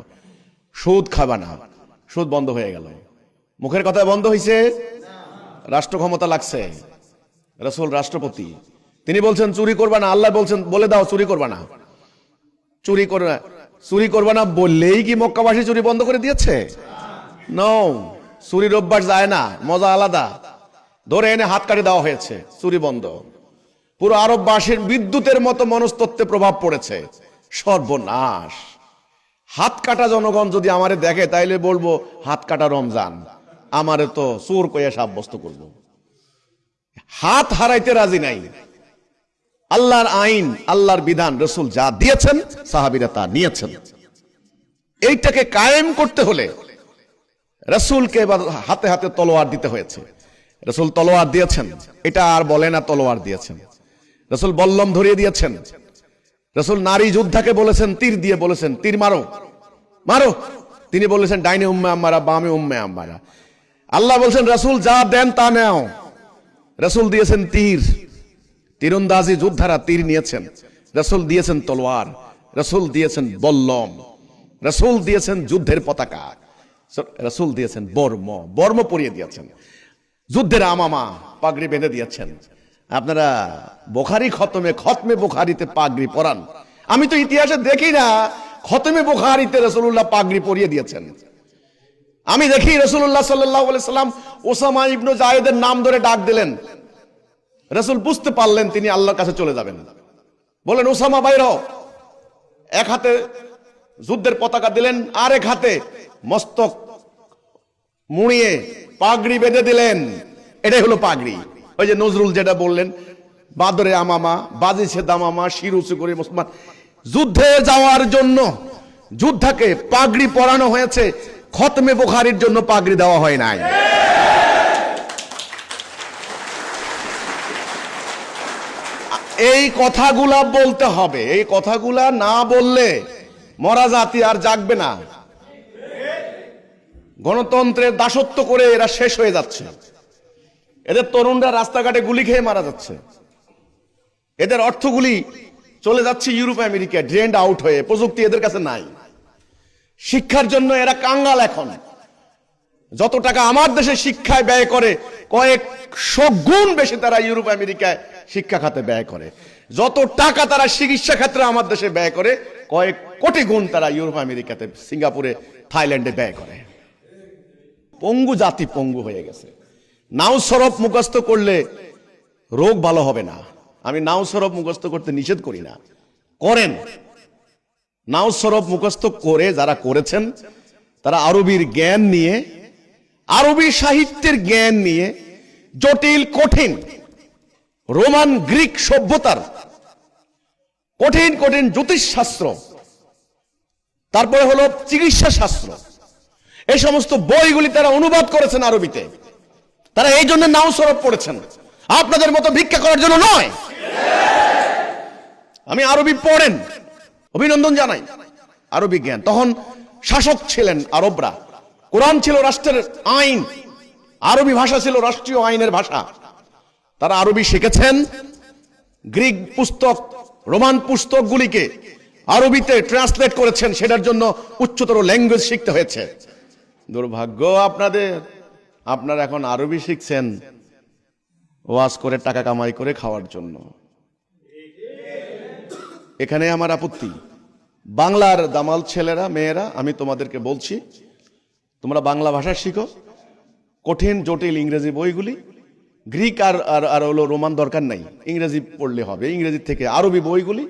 সুদ খাবা না, সুদ বন্ধ হয়ে গেল। মুখের কথা বন্ধ হয়েছে, রাষ্ট্র ক্ষমতা লাগছে, রাসূল রাষ্ট্রপতি। তিনি বলছেন চুরি করবা না, আল্লাহ বলছেন বলে দাও চুরি করবা না, চুরি করবে না। চুরি করবা না বললেই কি মক্কাবাসী চুরি বন্ধ করে দিয়েছে? নো, চুরির অভ্যাস যায় না, মজা আলাদা। ধরে এনে হাত কাটে দেওয়া হয়েছে, চুরি বন্ধ। পুরো আরববাসীর বিদ্যুতের মতো মনস্তত্ত্বে প্রভাব পড়েছে, সর্বনাশ। হাত কাটা জনগণ যদি আমারে দেখে তাইলে বলবো হাত কাটা রমজান, আমারে তো চোর কইয়া সাব্যস্ত করব। হাত হারাইতে রাজি নাই। আল্লাহর আইন, আল্লাহর বিধান, রাসূল যা দিয়েছেন সাহাবীরা তা নিয়েছেন। এইটাকে কায়েম করতে হলে রাসূলকে হাতে হাতে তলোয়ার দিতে হয়েছে। রাসূল তলোয়ার দিয়েছেন, এটা আর বলে না তলোয়ার দিয়েছেন। রাসূল বল্লম ধরিয়ে দিয়েছেন। রাসূল নারী যোদ্ধাকে বলেছেন, তীর দিয়ে বলেছেন তীর মারো, মারো। তিনি বলেছেন ডাইনে উম্মে আম্মারা, বামে উম্মে আম্মারা। আল্লাহ বলছেন রাসূল যা দেন তা নাও। রাসূল দিয়েছেন তীর, তীরন্দাজি যোদ্ধারা তীর নিয়েছেন। রাসূল দিয়েছেন তলোয়ার, রাসূল দিয়েছেন বল্লম, রাসূল দিয়েছেন যুদ্ধের পতাকা, রাসূল দিয়েছেন বর্ম, বর্ম পরিয়ে দিয়েছেন। যুদ্ধের আমামা, পাগড়ি বেঁধে দিয়েছেন। আপনারা বুখারী খতমে বুখারীতে পাগড়ি পরান। আমি তো ইতিহাসে দেখি না খতমে বুখারীতে রাসূলুল্লাহ পাগড়ি পরিয়ে দিয়েছেন। আমি দেখি রাসূলুল্লাহ সাল্লাল্লাহু আলাইহি সাল্লাম ওসামা ইবনে যায়েদের নাম ধরে ডাক দিলেন। রাসূল বুঝতে পারলেন তিনি আল্লাহর কাছে চলে যাবেন, বলেন ওসামা বাইর। এক হাতে যুদ্ধের পতাকা দিলেন, আর এক হাতে মস্তক মুড়িয়ে পাগড়ি বেঁধে দিলেন। এটাই হলো পাগড়ি। ওই যে নজরুল যেটা বললেন, বাদরে আমামা, বাজিছে দামামা, শির উঁচু করে মুসলমান। যুদ্ধে যাওয়ার জন্য যোদ্ধাকে পাগড়ি পরানো হয়েছে, খতমে বুখারীর জন্য পাগড়ি দেওয়া হয় নাই। এই কথাগুলা বলতে হবে। এই কথাগুলা না বললে মরা জাতি আর জাগবে না। গণতন্ত্রের দাসত্ব করে এরা শেষ হয়ে যাচ্ছে। এদের তরুণরা রাস্তাঘাটে গুলি খেয়ে মারা যাচ্ছে। এদের অর্থগুলি চলে যাচ্ছে ইউরোপ আমেরিকায় ড্রেন্ড আউট হয়ে। প্রযুক্তি এদের কাছে নাই। শিক্ষার জন্য এরা কাঙ্গাল। এখন যত টাকা আমার দেশে শিক্ষায় ব্যয় করে কয়েকশো গুণ বেশি তারা ইউরোপ আমেরিকায় শিক্ষা খাতে ব্যয় করে। যত টাকা তারা চিকিৎসা ক্ষেত্রে আমার দেশে ব্যয় করে কয়েক কোটি গুণ তারা ইউরোপ আমেরিকাতে, সিঙ্গাপুরে, থাইল্যান্ডে ব্যয় করে। পঙ্গু জাতি পঙ্গু হয়ে গেছে। নাও সরব মুখস্থ করলে রোগ ভালো হবে না। আমি নাও সরব মুখস্থ করতে নিষেধ করি না, করেন। নাও সরব মুখস্থ করে যারা করেছেন তারা আরবির জ্ঞান নিয়ে, আরবি সাহিত্যের জ্ঞান নিয়ে, জটিল কঠিন রোমান গ্রিক সভ্যতার কঠিন কঠিন জ্যোতিষশাস্ত্র, তারপরে হলো চিকিৎসা শাস্ত্র, এই সমস্ত বইগুলি তারা অনুবাদ করেছেন আরবিতে। তারা এই জন্য নাও সরব পড়েছেন, আপনাদের মতো ভিক্ষা করার জন্য নয়। আমি আরবি পড়েন, অভিনন্দন জানাই। আরবি জ্ঞান, তখন শাসক ছিলেন আরবরা, কোরআন ছিল রাষ্ট্রের আইন, আরবি ভাষা ছিল রাষ্ট্রীয় আইনের ভাষা। তারা আরবি শিখেছেন, গ্রিক পুস্তক, রোমান পুস্তকগুলিকে আরবিতে ট্রান্সলেট করেছেন, সেটার জন্য উচ্চতর ল্যাঙ্গুয়েজ শিখতে হয়েছে। দুর্ভাগ্য আপনাদের, আপনারা এখন আরবি শিখছেন ওয়াজ করে টাকা কামাই করে খাওয়ার জন্য। এখানে আমার আপত্তি। বাংলার দামাল ছেলেরা, মেয়েরা, আমি তোমাদেরকে বলছি, তোমরা বাংলা ভাষা শিখো। কঠিন জটিল ইংরেজি বইগুলি, গ্রিক আর হলো রোমান দরকার নাই, ইংরেজি পড়লে হবে। ইংরেজি থেকে আরবি বইগুলি,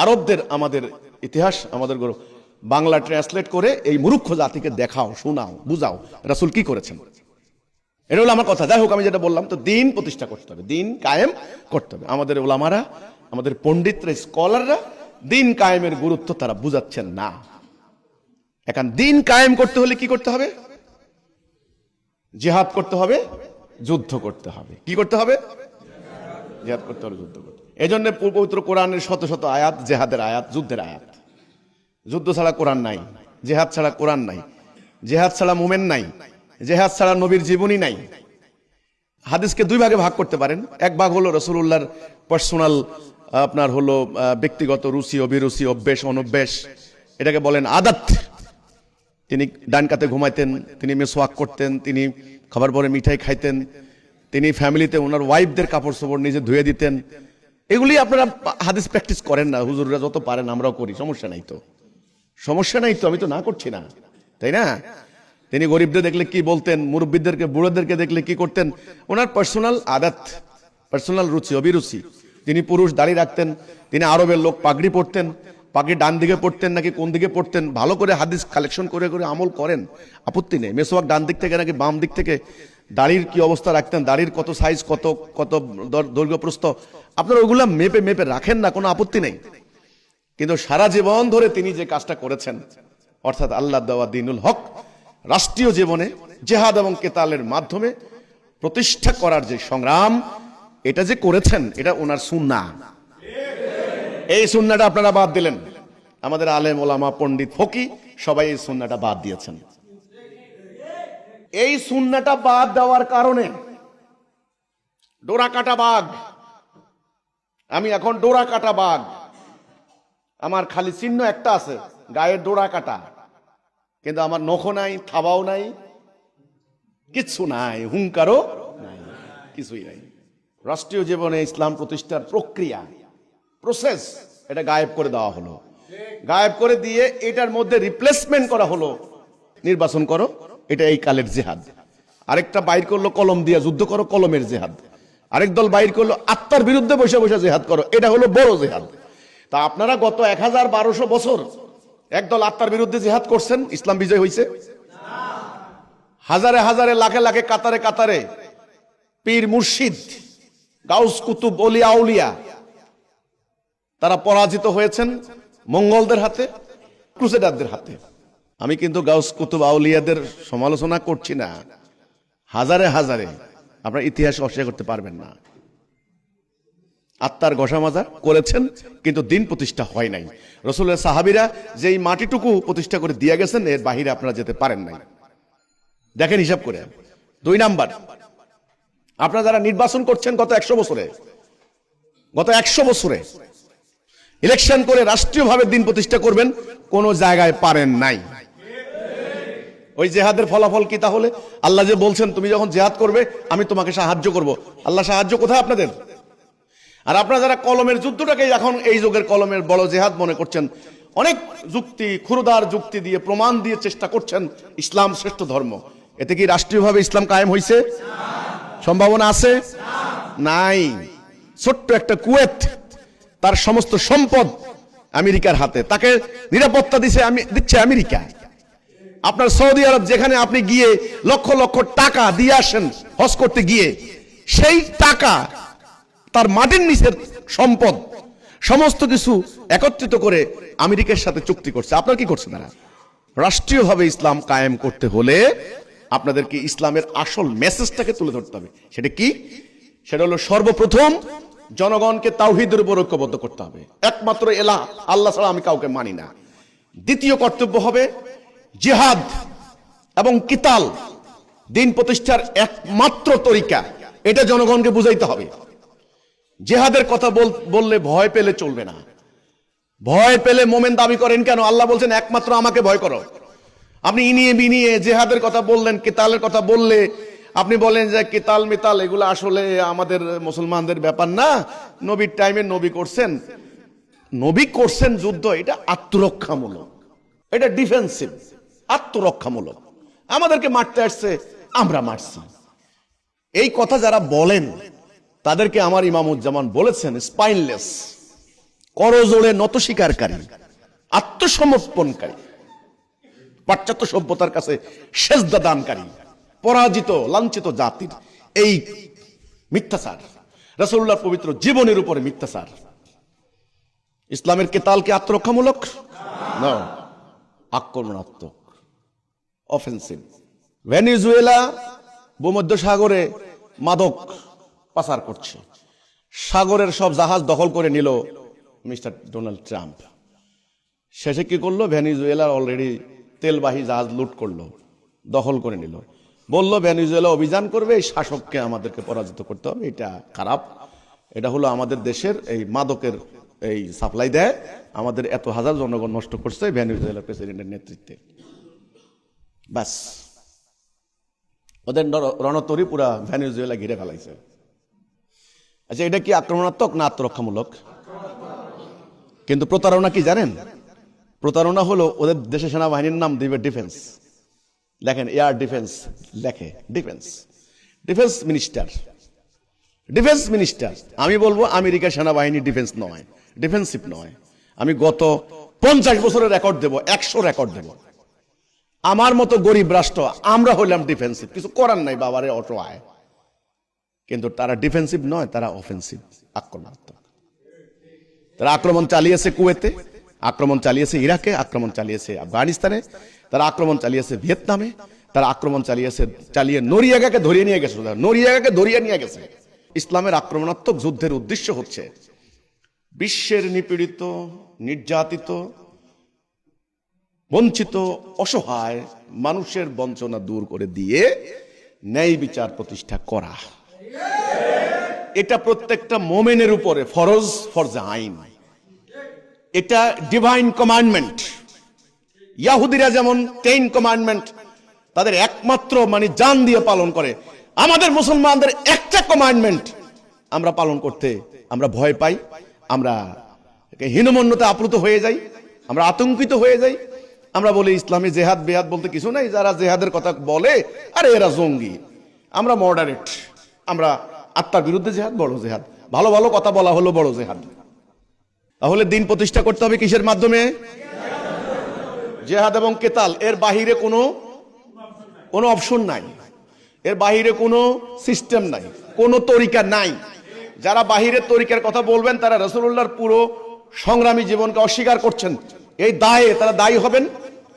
আরবদের আমাদের ইতিহাস, আমাদের বাংলা ট্রান্সলেট করে এই মূর্খ জাতিকে দেখাও, শোনাও, বুঝাও রাসূল কি করেছেন। এটা হলো আমার কথা। যাই হোক, আমি যেটা বললাম, তো দিন প্রতিষ্ঠা করতে হবে, দিন কায়েম করতে হবে। আমাদের ওলামারা, আমাদের পণ্ডিতরা, স্কলাররা দিন কায়েমের গুরুত্ব তারা বুঝাচ্ছেন না। এখন দিন কায়েম করতে হলে কি করতে হবে? জিহাদ করতে হবে, যুদ্ধ করতে হবে। কি করতে হবে? জিহাদ করতে হবে, যুদ্ধ করতে হবে। এই জন্য পবিত্র কোরআনের শত শত আয়াত জেহাদের আয়াত, যুদ্ধের আয়াত। যুদ্ধ ছাড়া কোরআন নাই, জেহাদ ছাড়া কোরআন নাই, জেহাদ ছাড়া মুমিন নাই, জেহাদ ছাড়া নবীর জীবনী নাই। হাদিসকে দুই ভাগে ভাগ করতে পারেন। এক ভাগ হলো রাসূলুল্লাহর পার্সোনাল, আপনার হলো ব্যক্তিগত রুচি, অভিরুচি, অভ্যেস, অনভ্যেস, এটাকে বলেন আদাত। তিনি ডান কাতে ঘুমাইতেন, তিনি মেসওয়াক করতেন, তিনি খাবার পরে মিঠাই খাইতেন, তিনি ফ্যামিলিতে ওনার ওয়াইফদের কাপড় চোপড় নিজে ধুয়ে দিতেন। এগুলি আপনারা হাদিস প্র্যাকটিস করেন না, হুজুররা যত পারেন আমরাও করি, সমস্যা নাই তো, সমস্যা নাই তো, আমি তো না করছি না, তাই না? তিনি গরিবদের দেখলে কি বলতেন, মুরব্বীদেরকে, বুড়োদেরকে দেখলে কি করতেন, ওনার পার্সোনাল আদাত, পার্সোনাল রুচি, অভিরুচি। তিনি পুরুষ, দাড়ি রাখতেন। তিনি আরবের লোক পাগড়ি পরতেন, পাগড়ি ডান দিকে পড়তেন নাকি কোন দিকে পড়তেন, ভালো করে হাদিস কালেকশন করে করে আমল করেন, আপত্তি নেই। মেসওয়াক ডান দিক থেকে নাকি বাম দিক থেকে, দাড়ির কি অবস্থা রাখতেন, দাড়ির কত সাইজ, কত কত দৈর্ঘ্য প্রস্থ, আপনারা ওগুলা মেপে মেপে রাখেন না, কোনো আপত্তি নেই। কিন্তু সারা জীবন ধরে তিনি যে কাজটা করেছেন, অর্থাৎ আল্লাহ দেওয়া দ্বীনুল হক রাষ্ট্রীয় জীবনে জেহাদ এবং কেতালের মাধ্যমে প্রতিষ্ঠা করার যে সংগ্রাম, এটা যে করেছেন, এটা ওনার সুন্নাহ। এই সুন্নাহটা আপনারা বাদ দিলেন। আমাদের আলেম ওলামা, পণ্ডিত, ফকি সবাই এই সুন্নাহটা বাদ দিয়েছেন। এই সুন্নাহটা বাদ দেওয়ার কারণে ডোরা কাটা বাঘ, আমি এখন ডোরা কাটা বাঘ, আমার খালি চিহ্ন একটা আছে, গায়ের ডোরা কাটা, কিন্তু আমার নখ নাই, থাবাও নাই, কিচ্ছু নাই, হুঙ্কারও নাই, কিছুই নাই। রাষ্ট্রীয় জীবনে ইসলাম প্রতিষ্ঠার প্রক্রিয়া, প্রসেস, এটা গায়েব করে দেওয়া হলো। গায়েব করে দিয়ে এটার মধ্যে রিপ্লেসমেন্ট করা হলো, নির্বাচন করো, এটা এই কালের জেহাদ। আরেকটা বাইর করলো কলম দিয়ে যুদ্ধ করো, কলমের জেহাদ। আরেক দল বাইর করলো আত্মার বিরুদ্ধে বসে বসে জেহাদ করো, এটা হলো বড় জেহাদ। তা আপনারা গত 1200 বছর একদল আত্মার বিরুদ্ধে জেহাদ করছেন, ইসলাম বিজয় হয়েছে? হাজারে হাজারে, লাখে লাখে, কাতারে কাতারে পীর মুর্শিদ, গাউস কুতুব, ওলিয়া আউলিয়া, তারা পরাজিত হয়েছেন মঙ্গলদের হাতে, ক্রুসেডারদের হাতে। আমি কিন্তু গাউস কুতুব আউলিয়াদের সমালোচনা করছি না, হাজারে হাজারে, আপনার ইতিহাস অস্বীকার করতে পারবেন না। আত্মার ঘষা মাজা করেছেন, কিন্তু দিন প্রতিষ্ঠা হয় নাই। রাসূলের সাহাবীরা যেই মাটিটুকু প্রতিষ্ঠা করে দিয়ে গেছেন, এর বাহিরে আপনারা যেতে পারেন নাই। দেখেন হিসাব করে। 2 নাম্বার, আপনারা যারা নির্বাচন করছেন গত 100 বছরে ইলেকশন করে রাষ্ট্রীয়ভাবে দিন প্রতিষ্ঠা করবেন, কোন জায়গায় পারেন নাই। ওই জেহাদের ফলাফল কি তাহলে? আল্লাহ যে বলছেন তুমি যখন জেহাদ করবে আমি তোমাকে সাহায্য করব, আল্লাহ সাহায্য কোথায় আপনাদের? আর আপনারা যারা কলমের যুদ্ধটাকে এখন এই যুগের কলমের বড় জেহাদ মনে করছেন, অনেক যুক্তি, ক্ষুরদার যুক্তি দিয়ে প্রমাণ দিয়ে চেষ্টা করছেন ইসলাম শ্রেষ্ঠ ধর্ম, এতে কি রাষ্ট্রীয়ভাবে ইসলাম কায়েম হয়েছে? সম্ভাবনা আছে? নাই। ছোট্ট একটা কুয়েত, তার সমস্ত সম্পদ আমেরিকার হাতে, তাকে নিরাপত্তা দিচ্ছে আমেরিকা। আপনার সৌদি আরব, যেখানে আপনি গিয়ে লক্ষ লক্ষ টাকা দিয়ে আসেন হজ করতে গিয়ে, সেই টাকা, তার মাটির নিচের সম্পদ, সমস্ত কিছু একত্রিত করে আমেরিকার সাথে চুক্তি করছে। আপনার কি করছে তারা? রাষ্ট্রীয়ভাবে ইসলাম কায়েম করতে হলে আপনাদেরকে ইসলামের আসল মেসেজটাকে তুলে ধরতে হবে। সেটা কি? সেটা হলো সর্বপ্রথম জনগণকে তাওহীদের উপর ঐক্যবদ্ধ করতে হবে। একমাত্র ইলাহ আল্লাহ ছাড়া আমি কাউকে মানি না। দ্বিতীয় কর্তব্য হবে জিহাদ এবং কিতাল, দিন প্রতিষ্ঠার একমাত্র তরিকা, এটা জনগণকে বুঝাইতে হবে। জিহাদের কথা বললে ভয় পেলে চলবে না। ভয় পেলে মোমেন দাবি করেন কেন? আল্লাহ বলছেন একমাত্র আমাকে ভয় করো। আপনি ইনিয়ে বিনিয়ে জেহাদের কথা বললেন, কিতালের কথা বললে আপনি বলেন যে কিতাল মিতাল এগুলো আসলে আমাদের মুসলমানদের ব্যাপার না, নবীর টাইমে নবী করছেন যুদ্ধ, এটা আত্মরক্ষামূলক, এটা ডিফেন্সিভ, আত্মরক্ষামূলক। আমাদেরকে মারতে আসছে, আমরা মারছি। এই কথা যারা বলেন তাদেরকে আমার ইমামুজ্জামান বলেছেন স্পাইনলেস, করজোড়ে নত স্বীকারকারী, আত্মসমর্পণকারী, পাশ্চাত্য সভ্যতার কাছে সেজদা দানকারী, পরাজিত লাঞ্ছিত জাতির এই মিথ্যাচার, রাসূলুল্লাহর পবিত্র জীবনের উপরে মিথ্যাচার। ইসলামের কেতাল কি আত্মরক্ষামূলক? না, আক্রমণাত্মক, অফেন্সিভ। ভেনেজুয়েলা ভূমধ্যসাগরে মাদক পাচার করছে, সাগরের সব জাহাজ দখল করে নিল মিস্টার ডোনাল্ড ট্রাম্প। শেষে কি করলো? ভেনেজুয়েলা অলরেডি তেলবাহী জাহাজ লুট করলো, দখল করে নিল। বলল ভেনেজুয়েলা অভিযান করবে, এই শাসককে আমাদেরকে পরাজিত করতে হবে। এটা খারাপ, এটা হলো আমাদের দেশের এই মাদকের এই সাপ্লাই দেয়, আমাদের এত হাজার জনগণ নষ্ট করছে ভেনেজুয়েলা প্রেসিডেন্টের নেতৃত্বে। ব্যাস, ওদের রণতরী পুরা ভেনেজুয়েলা ঘিরে ফেলাইছে। আচ্ছা, এটা কি আক্রমণাত্মক না আত্মরক্ষামূলক? কিন্তু প্রতারণা কি জানেন? প্রতারণা হলো ওদের দেশের সেনাবাহিনীর নাম দিবে ডিফেন্স, দেখেন এয়ার ডিফেন্স লেখে, ডিফেন্স মিনিস্টার। আমি বলবো আমেরিকার সেনাবাহিনী ডিফেন্স নয়, ডিফেন্সিভ নয়। আমি গত 50 বছরের রেকর্ড দেব, 100 রেকর্ড দেব। আমার মতো গরিব রাষ্ট্র আমরা হইলাম ডিফেন্সিভ, কিছু করার নাই, বাবারে অসহায়। কিন্তু তারা ডিফেন্সিভ নয়, তারা অফেন্সিভ, আক্রমণাত্মক। তারা আক্রমণ চালিয়েছে কুয়েতে, আক্রমণ চালিয়েছে ইরাকে, আক্রমণ চালিয়েছে আফগানিস্তানে, তারা আক্রমণ চালিয়েছে ভিয়েতনামে, তারা আক্রমণ চালিয়ে নরিয়াগাকে ধরিয়ে নিয়ে গেছে। ইসলামের আক্রমণাত্মক যুদ্ধের উদ্দেশ্য হচ্ছে বিশ্বের নিপীড়িত, নির্যাতিত, বঞ্চিত, অসহায় মানুষের বঞ্চনা দূর করে দিয়ে ন্যায় বিচার প্রতিষ্ঠা করা। এটা প্রত্যেকটা মোমেনের উপরে ফরজ, ফরজে আইন। এটা ডিভাইন কমান্ডমেন্ট। ইয়াহুদিরা যেমন 10 কমান্ডমেন্ট তাদের একমাত্র জান দিয়ে পালন করে, আমাদের মুসলমানদের একটা কমান্ডমেন্ট আমরা পালন করতে আমরা ভয় পাই, আমরা হীনমন্যতা আপ্লুত হয়ে যাই, আমরা আতঙ্কিত হয়ে যাই। আমরা বলি ইসলামে জেহাদ বেহাদ বলতে কিছু নাই, যারা জেহাদের কথা বলে আরে এরা জঙ্গি। আমরা মডারেট, আমরা আত্মার বিরুদ্ধে জেহাদ, বড় জেহাদ, ভালো ভালো কথা বলা হলো বড় জেহাদ। তাহলে দিন প্রতিষ্ঠা করতে হবে কিসের মাধ্যমে? জেহাদ এবং কেতাল। এর বাহিরে কোনো অপশন নাই, এর বাহিরে কোনো সিস্টেম নাই, কোনো তরিকা নাই। যারা বাহিরের তরিকার কথা বলবেন তারা রাসূলুল্লাহর পুরো সংগ্রামী জীবনকে অস্বীকার করছেন। এই দায়ে তারা দায়ী হবেন,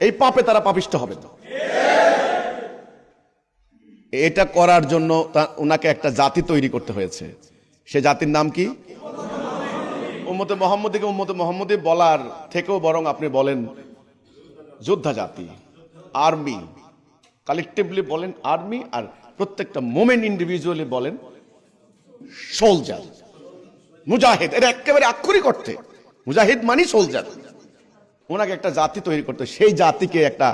এই পাপে তারা পাপিষ্ঠ হবেন। এটা করার জন্য ওনাকে একটা জাতি তৈরি করতে হয়েছে। সে জাতির নাম কি? উম্মতে মুহাম্মদীকে উম্মতে মুহাম্মদী বলার থেকেও বরং আপনি বলেন যোদ্ধা জাতি, আর্মি, কালেকটিভলি বলেন আর্মি, আর প্রত্যেকটা মোমেন্ট ইন্ডিভিজুয়ালি বলেন সোলজার, মুজাহিদ। এটা একেবারে আক্ষরিক অর্থে মুজাহিদ মানে সোলজার। ওনাকে একটা জাতি তৈরি করতে, সেই জাতিকে একটা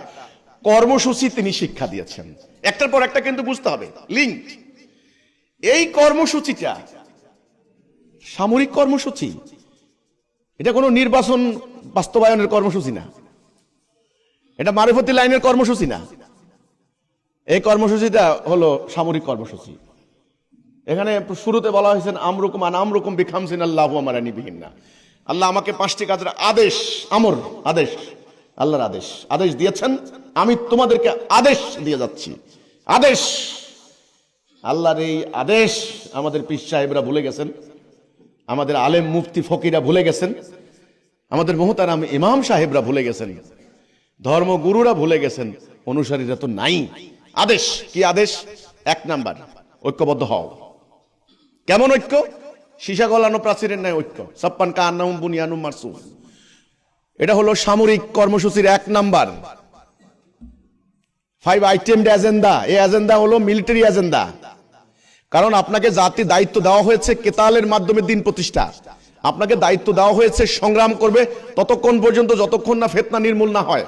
কর্মসূচি তিনি শিক্ষা দিয়েছেন, একটার পর একটা কিন্তু বুঝতে হবে লিঙ্ক। এই কর্মসূচিটা সামরিক কর্মসূচি, এটা কোনো নির্বাচন বাস্তবায়নের কর্মসূচি না, এটা মারিফতি লাইনের কর্মসূচি না। এই কর্মসূচিটা হলো সামরিক কর্মসূচি। এখানে শুরুতে বলা হয়েছে আমরুকুম আন আমরুকুম বিখামসিন আল্লাহু আমারানি বিহিন্না। আল্লাহ আমাকে 5টি কাজের আদেশ, আমর আদেশ, আল্লাহর আদেশ, আদেশ দিয়েছেন, আমি তোমাদেরকে আদেশ দিয়ে যাচ্ছি। আদেশ, আল্লাহর এই আদেশ আমাদের পীর সাহেবরা ভুলে গেছেন, আমাদের আলেম মুফতি ফকিরা ভুলে গেছেন, আমাদের মুহতারাম ইমাম সাহেবরা ভুলে গেছেন, ধর্মগুরুরা ভুলে গেছেন, অনুসারীরা তো নাই। আদেশ কি? আদেশ 1 নাম্বার, ঐক্যবদ্ধ হও। কেমন ঐক্য? সীসা গলানো প্রাচীরের ন্যায় ঐক্য। সাপ্পান কা আন্নাহুম বুনিয়ানুম মারসুস। এটা হলো সামরিক কর্মসূচির 1 নাম্বার। 5 item agenda. এই এজেন্ডা হলো মিলিটারি এজেন্ডা। কারণ আপনাকে জাতি দায়িত্ব দেওয়া হয়েছে কেতালের মাধ্যমে দিন প্রতিষ্ঠা। আপনাকে দায়িত্ব দেওয়া হয়েছে সংগ্রাম করবে ততক্ষণ পর্যন্ত যতক্ষণ না ফিতনা নির্মূল না হয়।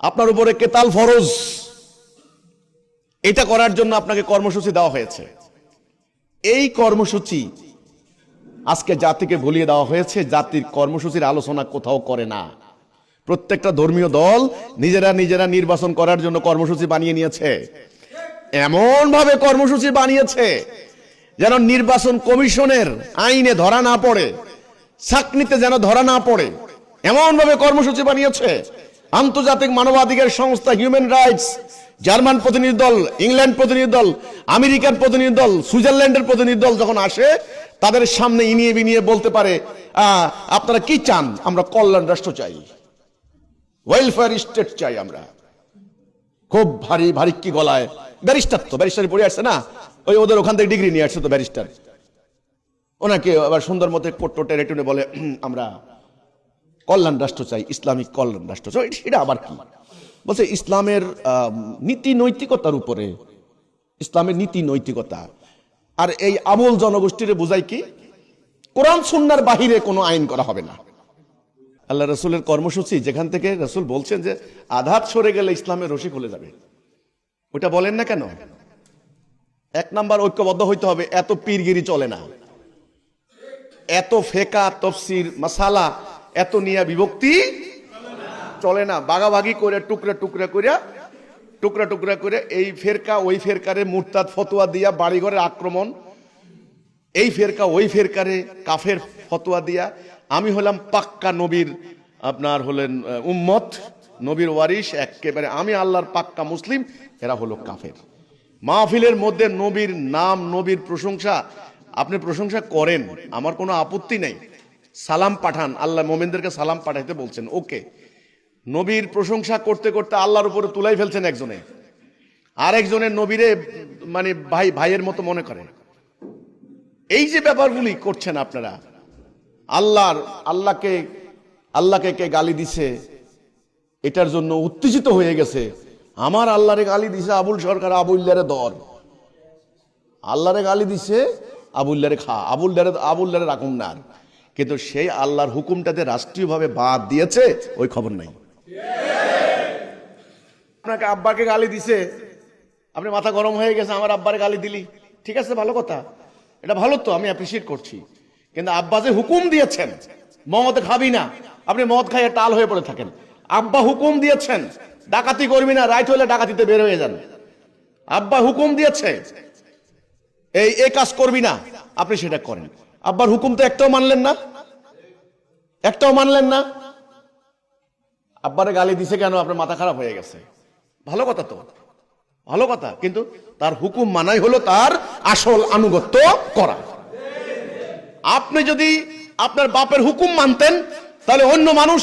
আপনার উপরে কেতাল ফরজ। এটা করার জন্য আপনাকে কর্মসূচি দেওয়া হয়েছে। এই কর্মসূচি আজকে জাতিকে ভুলিয়ে দেওয়া হয়েছে। জাতির কর্মসূচির আলোচনা কোথাও করে না। প্রত্যেকটা ধর্মীয় দল নিজেরা নিজেরা নির্বাচন করার জন্য কর্মসূচি বানিয়ে নিয়েছে। এমন ভাবে কর্মসূচি বানিয়েছে যেন নির্বাচন কমিশনের আইনে ধরা না পড়ে, চাকরিতে যেন ধরা না পড়ে, এমন ভাবে কর্মসূচি বানিয়েছে। আন্তর্জাতিক মানবাধিকার সংস্থা হিউম্যান রাইটস, জার্মান প্রতিনিধি দল, ইংল্যান্ড প্রতিনিধি দল, আমেরিকান প্রতিনিধি দল, সুইজারল্যান্ডের প্রতিনিধি দল যখন আসে, তাদের সামনে ইনিয়ে বিনিয়ে বলতে পারে, আপনারা কি চান? আমরা কল্যাণ রাষ্ট্র চাই, ওয়েলফেয়ার স্টেট চাই। আমরা খুব ভারী ভারী কি গলায়, ব্যারিস্টার তো, ব্যারিস্টার পড়ে আসছে না, ওই ওদের ওখান থেকে ডিগ্রি নিয়ে আসছে তো ব্যারিস্টার। ওনাকে আবার সুন্দর মতো কোট্টো টেরেটুনে বলে, আমরা কল্যাণ রাষ্ট্র চাই, ইসলামিক কল্যাণ রাষ্ট্র চাই। এটা আবার কি বলছে? ইসলামের নীতি নৈতিকতার উপরে, ইসলামের নীতি নৈতিকতা। আর এই আমল জনগোষ্ঠীরে বোঝায় কি? কোরআন সুন্নাহর বাহিরে কোনো আইন করা হবে না। আল্লাহ রসুলের কর্মসূচি, যেখান থেকে রসুল বলছেন যে আধাত সরে গেলে ইসলামের রশি খুলে যাবে, ওটা বলেন না কেন? 1 নাম্বার, ঐক্যবদ্ধ হইতে হবে। এত পীরগিরি চলে না, এত ফেকা তফসির মাসালা, এত নিয়া বিভক্তি চলে না। বাগাবাগি করে টুকরা টুকরা করে এই ফেরকা ওই ফেরকারে মুরতাদ ফতোয়া দিয়া বাড়িঘরের আক্রমণ, এই ফেরকা ওই ফেরকারে কাফের ফতোয়া দিয়া। আমি হলাম পাক্কা নবীর, আপনার হলেন উম্মত, নবীর ওয়ারিস একেবারে, আমি আল্লাহর পাক্কা মুসলিম, এরা হলো কাফের। মাহফিলের মধ্যে নবীর নাম, নবীর প্রশংসা আপনি প্রশংসা করেন, আমার কোনো আপত্তি নেই। সালাম পাঠান, আল্লাহ মোমেনদেরকে সালাম পাঠাইতে বলছেন, ওকে। নবীর প্রশংসা করতে করতে আল্লাহর উপরে তুলাই ফেলছেন একজনে, আর একজনের নবীরে মানে ভাইয়ের মতো মনে করে। এই যে ব্যাপারগুলি করছেন আপনারা, আল্লাহকে কে গালি দিছে এটার জন্য উত্তেজিত হয়ে গেছে। আমার আল্লাহরে গালি দিছে আবুল সরকার, আবুল্লারে ধর। আল্লাহরে গালি দিছে, আবুল্লারে খা, আবুল্লারে রাখুন না। কিন্তু সেই আল্লাহর হুকুমটাতে রাষ্ট্রীয়ভাবে বাদ দিয়েছে, ওই খবর নাই। আপনাকে আব্বাকে গালি দিছে, আপনি মাথা গরম হয়ে গেছে, আমার আব্বারে গালি দিলি, ঠিক আছে, ভালো কথা, এটা ভালো তো, আমি অ্যাপ্রিসিয়েট করছি। কিন্তু আব্বা যে হুকুম দিয়েছেন মদ খাবি না, আপনি মদ খাইয়ে টাল হয়ে পড়ে থাকেন। আব্বা হুকুম দিয়েছেন ডাকাতি করবি না, রাইট হলে ডাকাতিতে বের হয়ে যান। আব্বা হুকুম দিয়েছে এই কাজ করবি না, আপনি সেটা করেন। আব্বার হুকুম তো একটাও মানলেন না, আব্বারে গালি দিছে কেন? আপনার মাথা খারাপ হয়ে গেছে, ভালো কথা তো, ভালো কথা। কিন্তু তার হুকুম মানাই হলো তার আসল আনুগত্য করা। আপনি যদি আপনার বাপের হুকুম মানতেন, তাহলে অন্য মানুষ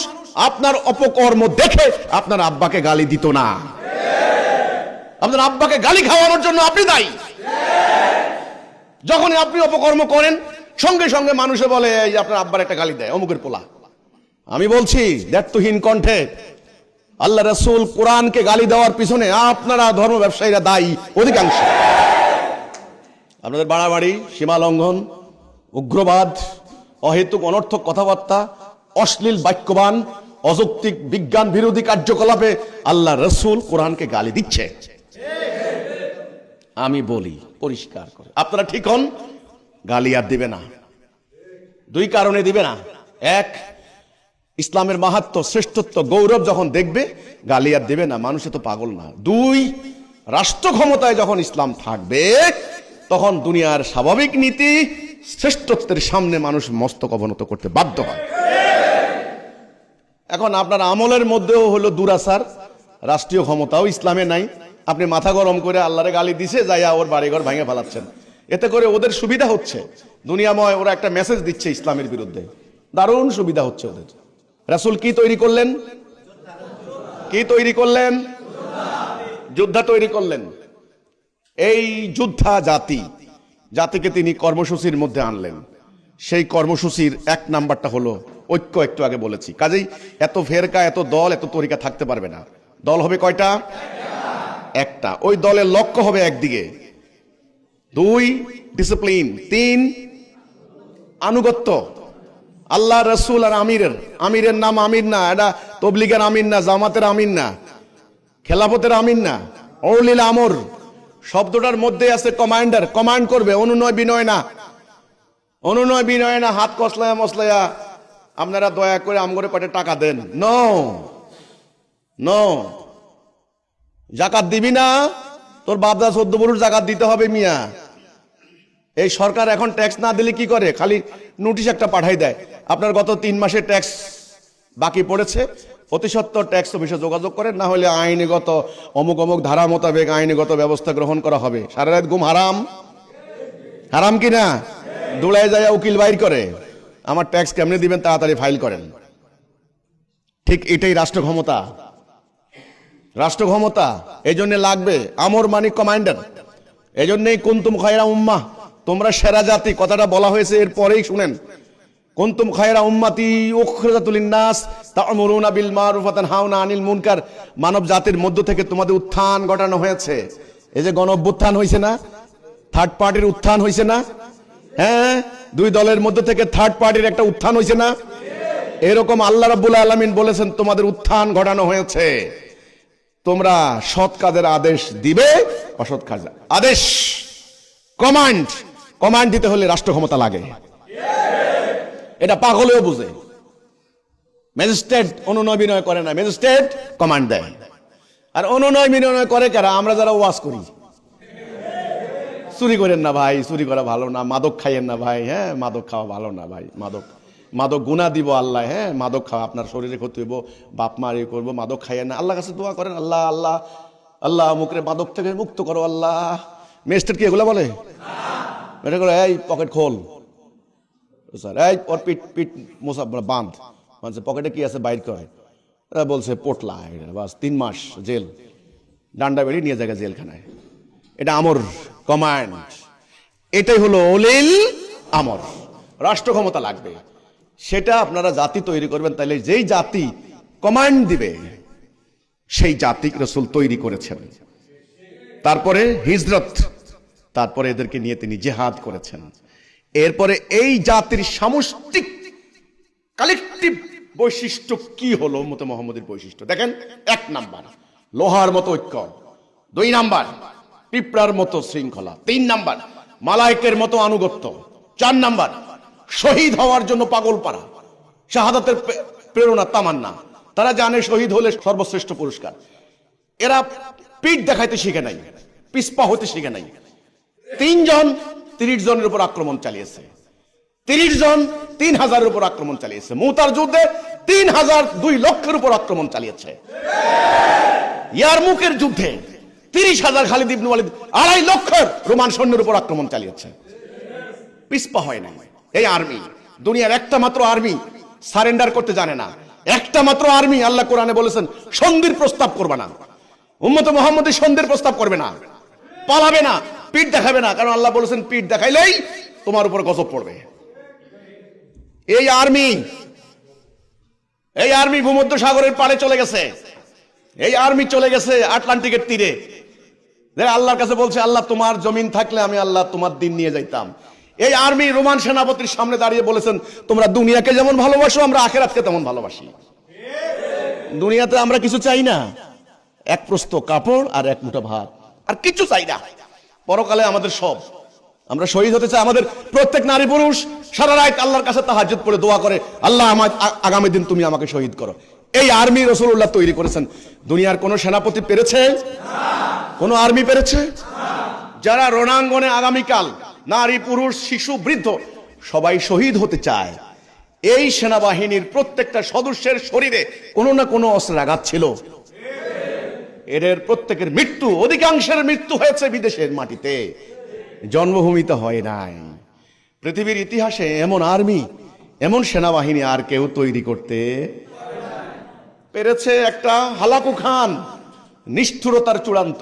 আপনার অপকর্ম দেখে আপনার আব্বাকে গালি দিত না। আপনার আব্বাকে গালি খাওয়ানোর জন্য আপনি দায়ী। যখনই আপনি অপকর্ম করেন, সঙ্গে সঙ্গে মানুষে বলে এই যে আপনার আব্বার একটা গালি দেয় অমুকের পোলা। আমি বলছি দ্ব্যর্থহীন কণ্ঠে, আল্লাহ রাসূল কোরআনকে গালি দেওয়ার পিছনে আপনারা ধর্ম ব্যবসায়ীরা দায়ী অধিকাংশ। আপনাদের বাড়াবাড়ি, সীমা লঙ্ঘন, উগ্রবাদ, অহেতুক অনর্থক কথাবার্তা, অশ্লীল বাক্যবান, অযৌক্তিক বিজ্ঞান বিরোধী কার্যকলাপে আল্লাহ রাসূল কোরআনকে গালি দিচ্ছে। আমি বলি পরিষ্কার করে, আপনারা ঠিক হন, গালি আর দিবে না। দুই কারণে দিবে না। এক, ইসলামের মাহাত্ম্য, শ্রেষ্ঠত্ব, গৌরব যখন দেখবে গালি আর দেবে না, মানুষে তো পাগল না। দুই, রাষ্ট্র ক্ষমতায় যখন ইসলাম থাকবে তখন দুনিয়ার স্বাভাবিক নীতি শ্রেষ্ঠত্বের সামনে মানুষ মস্তক অবনত করতে বাধ্য হয়। এখন আপনার আমলের মধ্যেও হলো দুরাচার, রাষ্ট্রীয় ক্ষমতাও ইসলামে নাই, আপনি মাথা গরম করে আল্লাহরে গালি দিছে যাইয়া ওর বাড়িঘর ভেঙে ফেলাচ্ছেন। এতে করে ওদের সুবিধা হচ্ছে, দুনিয়াময় ওরা একটা মেসেজ দিচ্ছে ইসলামের বিরুদ্ধে, দারুণ সুবিধা হচ্ছে ওদের। রাসূল কি তৈরি করলেন? কি তৈরি করলেন? যোদ্ধা তৈরি করলেন। এই যোদ্ধা জাতিকে তিনি কর্মসূচির মধ্যে আনলেন। সেই কর্মসূচির এক নাম্বারটা হলো ঐক্য। একটু আগে বলেছি, কাজেই এত ফেরকা, এত দল, এত তরিকা থাকতে পারবে না। দল হবে কয়টা? একটা। ওই দলের লক্ষ্য হবে একদিকে। দুই, ডিসিপ্লিন। তিন, আনুগত্য। আল্লাহ রাসূল আর আমিরের নাম আমির না, এটা তবলিগের আমির না, জামাতের আমির না, খেলাফতের আমির না, অউলিল আমর শব্দটার মধ্যে আছে কমান্ডার, কমান্ড করবে, অনুনয় বিনয় না। অনুনয় বিনয় না, হাত কসলায়া মসলায়া আপনারা দয়া করে আমগরে কয়টা টাকা দেন। নো নো, জাকাত দিবি না, তোর বাপদা 14 বছর জাকাত দিতে হবে মিয়া। এই সরকার এখন ট্যাক্স না দিলে কি করে? খালি নোটিশ একটা পাঠাই দেয়, আপনার গত 3 মাসের ট্যাক্স বাকি পড়েছে, অতি সত্বর ট্যাক্স অফিসে যোগাযোগ করেন, না হলে আইনগত অমুক অমুক ধারা মোতাবেক আইনগত ব্যবস্থা গ্রহণ করা হবে। সারা রাত ঘুম হারাম, হারাম কিনা? দৌড়ায় যায় উকিল বাইর করে, আমার ট্যাক্স কেমনে দিবেন, তাড়াতাড়ি ফাইল করেন। ঠিক এটাই রাষ্ট্র ক্ষমতা। রাষ্ট্র ক্ষমতা এই জন্য লাগবে আমর মানি কমান্ডার। এই জন্যই কুনতুম খায়রা উম্মাহ, তোমরা সেরা জাতি, কথাটা বলা হয়েছে। এরপরেই শুনেন, কুনতুম খায়রা উম্মাতি উখরিজাত লিন-নাস তা'মুরুনা বিল মারুফ ওয়া তানহাউনা আনিল মুনকার। মানব জাতির মধ্য থেকে তোমাদের উত্থান ঘটানো হয়েছে। এই যে গণ অভ্যুত্থান হয়েছে না, থার্ড পার্টির উত্থান হয়েছে না? হ্যাঁ, দুই দলের মধ্য থেকে থার্ড পার্টির একটা উত্থান হয়েছে না? এরকম আল্লাহ রাব্বুল আলামিন বলেছেন তোমাদের উত্থান ঘটানো হয়েছে। তোমরা সৎ কাজের আদেশ দিবে, অসৎ কাজের আদেশ। কমান্ড দিতে হলে রাষ্ট্র ক্ষমতা লাগে, এটা পাগলেও বুঝে। ম্যাজিস্ট্রেট অনুনয় বিনয় করে না, ম্যাজিস্ট্রেট কমান্ড দেয়। আর অনুনয় বিনয় করে কারা? আমরা যারা ওয়াজ করি। চুরি করেন না ভাই, চুরি করা ভালো না। মাদক খাইয়েন না ভাই, হ্যাঁ মাদক খাওয়া ভালো না ভাই। মাদক গুনাহ দিব আল্লাহ, হ্যাঁ মাদক খাওয়া আপনার শরীরে ক্ষতি হইব, বাপ মা ইয়ে করবো। মাদক খাইয়েন না, আল্লাহর কাছে দোয়া করেন, আল্লাহ আল্লাহ আল্লাহ মুখরে মাদক থেকে মুক্ত করো আল্লাহ। ম্যাজিস্ট্রেট কি এগুলো বলে? এটা করে এই পকেট খোল স্যার, এই ওর পিঠ মোসা বাঁধ, মানে পকেটে কি আছে বাইর করে। বলছে পোটলা, বাস 3 মাস জেল, ডান্ডা বেড়ি নিয়ে যায় জেলখানায়। এটা আমর, কমান্ড। এটাই হলো উলিল আমর। রাষ্ট্র ক্ষমতা লাগবে, সেটা আপনারা জাতি তৈরি করবেন। তাহলে যেই জাতি কমান্ড দিবে সেই জাতি রাসূল তৈরি করেছেন। তারপরে হিজরত, তারপরে এদেরকে নিয়ে তিনি জিহাদ করেছেন। এরপরে এই জাতির সামষ্টিক কালেকটিভ বৈশিষ্ট্য কি হলো উম্মতে মুহাম্মদের বৈশিষ্ট্য দেখেন। 1 নাম্বার লোহার মতো ঐক্য, 2 নাম্বার পিঁপড়ার মতো শৃঙ্খলা, 3 নাম্বার মালায়েকের মতো আনুগত্য, 4 নাম্বার শহীদ হওয়ার জন্য পাগল পারা, শাহাদাতের প্রেরণা তামান্না। তারা জানে শহীদ হলে সর্বশ্রেষ্ঠ পুরস্কার। এরা পিঠ দেখাইতে শিখে নাই, পিছপা হতে শিখে নাই। 3 জন 30 জনের উপর আক্রমণ চালিয়েছে, 30 জন 3000-এর উপর আক্রমণ চালিয়েছে। মুতার যুদ্ধে 3000-2 লক্ষের উপর আক্রমণ চালিয়েছে। ইয়ারমুকের যুদ্ধে 30,000 খালিদ ইবনে ওয়ালিদ 2.5 লক্ষের রোমান সৈন্যের উপর আক্রমণ চালিয়েছে। পিছপা হয় না এই আর্মি। দুনিয়ার একটা মাত্র আর্মি সারেন্ডার করতে জানে না। একটা মাত্র আর্মি, আল্লাহ কোরআনে বলেছেন সন্ধির প্রস্তাব করবে না। উম্মতে মুহাম্মদের সন্ধির প্রস্তাব করবে না, পালাবে না, পিঠ দেখাবে না। কারণ আল্লাহ বলেছেন পিঠ দেখাইলেই তোমার উপর গজব পড়বে। এই আর্মি ভূমধ্য সাগরের পাড়ে চলে গেছে, এই আর্মি চলে গেছে আটলান্টিকের তীরে। আল্লাহর কাছে বলছে, আল্লাহ তোমার জমিন থাকলে আমি আল্লাহ তোমার দিন নিয়ে যাইতাম। এই আর্মি রোমান সেনাপতির সামনে দাঁড়িয়ে বলেছেন, তোমরা দুনিয়াকে যেমন ভালোবাসো আমরা আখিরাতকে তেমন ভালোবাসি। দুনিয়াতে আমরা কিছু চাই না, এক প্রস্ত কাপড় আর এক মুঠো ভাত, আর কিছু চাই না। পরকালে আমাদের সব, আমরা শহীদ হতে চাই। আমাদের প্রত্যেক নারী পুরুষ সারা রাত আল্লাহর কাছে তাহাজ্জুদ পড়ে দোয়া করে, আল্লাহ আমার আগামী দিন তুমি আমাকে শহীদ করো। এই আর্মি রাসূলুল্লাহ তৈরি করেছেন। দুনিয়ার কোন সেনাপতি পেরেছে? কোন আর্মি পেরেছে? যারা রণাঙ্গনে আগামীকাল নারী পুরুষ শিশু বৃদ্ধ সবাই শহীদ হতে চায়, এই সেনাবাহিনীর প্রত্যেকটা সদস্যের শরীরে কোনো না কোনো অস্ত্রের আঘাত ছিল। এদের প্রত্যেকের মৃত্যু, অধিকাংশের মৃত্যু হয়েছে বিদেশের মাটিতে, জন্মভূমিতে হয় নাই। পৃথিবীর ইতিহাসে এমন আর্মি, এমন সেনাবাহিনী আর কেউ তৈরি করতে পেরেছে। একটা হালাকু খান, নিষ্ঠুরতার চূড়ান্ত।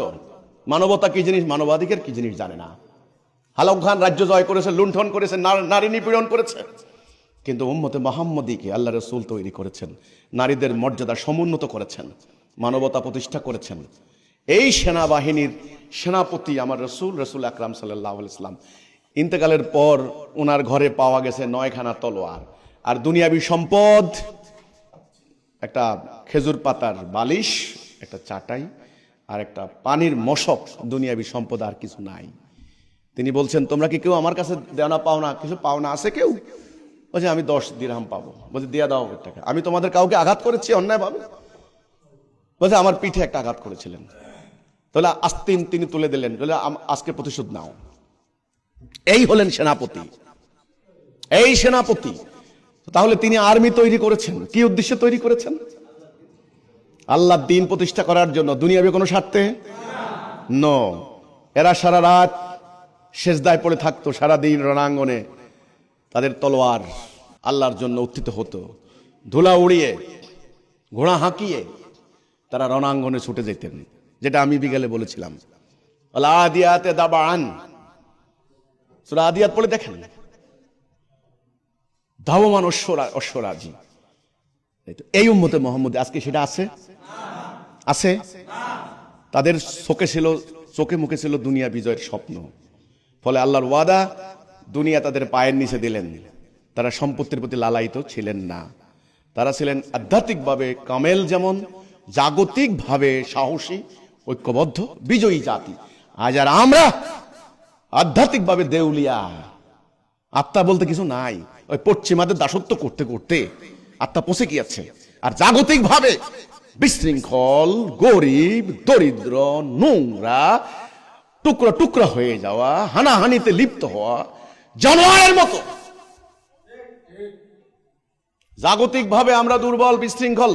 মানবতা কি জিনিস, মানবাধিকার কি জিনিস জানে না। হালাকু খান রাজ্য জয় করেছে, লুণ্ঠন করেছে, নারী নিপীড়ন করেছে, কিন্তু উম্মতে মুহাম্মদীকে আল্লাহ রাসূল তৈরি করেছেন, নারীদের মর্যাদা সমুন্নত করেছেন, মানবতা প্রতিষ্ঠা করেছেন। এই সেনাবাহিনীর সেনাপতি আমার রসুল আকরাম সাল্লাল্লাহু আলাইহি ওয়াসাল্লাম। ইন্তেকালের পর ওনার ঘরে পাওয়া গেছে 9খানা তলোয়ার, আর দুনিয়াবি সম্পদ একটা খেজুর পাতার বালিশ, একটা চাটাই, আর একটা পানির মশক। দুনিয়াবি সম্পদ আর কিছু নাই। তিনি বলছেন, তোমরা কি কেউ আমার কাছে দেওয়া পাওনা কিছু পাওনা আছে কেউ? বলছে, আমি 10 দিরহাম পাবো। বলছে, দিয়ে দাও টাকা। আমি তোমাদের কাউকে আঘাত করেছি অন্যায়ভাবে? বলছে, আমার পিঠে একটা আঘাত করেছিলেন। তাহলে আস্তিন তিনি তুলে দিলেন, বলে আজকে প্রতিশোধ নাও। এই হলেন সেনাপতি, এই সেনাপতি। তাহলে তিনি আর্মি তৈরি করেছেন কি উদ্দেশ্যে তৈরি করেছেন? আল্লাহর দ্বীন প্রতিষ্ঠা করার জন্য, দুনিয়াবি কোনো স্বার্থে নো। এরা সারা রাত সেজদায় পড়ে থাকতো, সারাদিন রণাঙ্গনে তাদের তলোয়ার আল্লাহর জন্য উত্থিত হতো। ধুলা উড়িয়ে, ঘোড়া হাঁকিয়ে তারা রণাঙ্গনে ছুটে যেতেন, যেটা আমি বিকেলে বলেছিলাম। আদিয়াতে দাবান, সূরা আদিয়াত পড়ে দেখেন, ধাবমান অশ্বরাজি। এই উম্মতে মুহাম্মদী আজকে সেটা আছে? আছে? তাদের চোখে মুখে ছিল দুনিয়া বিজয়ের স্বপ্ন। ফলে আল্লাহর ওয়াদা দুনিয়া তাদের পায়ের নিচে দিলেন। তারা সম্পত্তির প্রতি লালায়িত ছিলেন না। তারা ছিলেন আধ্যাত্মিকভাবে কামেল, যেমন জাগতিকভাবে সাহসী, ঐক্যবদ্ধ, বিজয়ী জাতি। আজ আর আমরা আধ্যাত্মিকভাবে দেউলিয়া, আত্মা বলতে কিছু নাই। ওই পশ্চিমাদের দাসত্ব করতে করতে আত্মা পৌঁছে গিয়েছে। আর জাগতিকভাবে বিশৃঙ্খল, গরিব, দরিদ্র, নোংরা, টুকরা টুকরা হয়ে যাওয়া, হানাহানিতে লিপ্ত হওয়া, জানোয়ারের মতো। জাগতিকভাবে আমরা দুর্বল, বিশৃঙ্খল,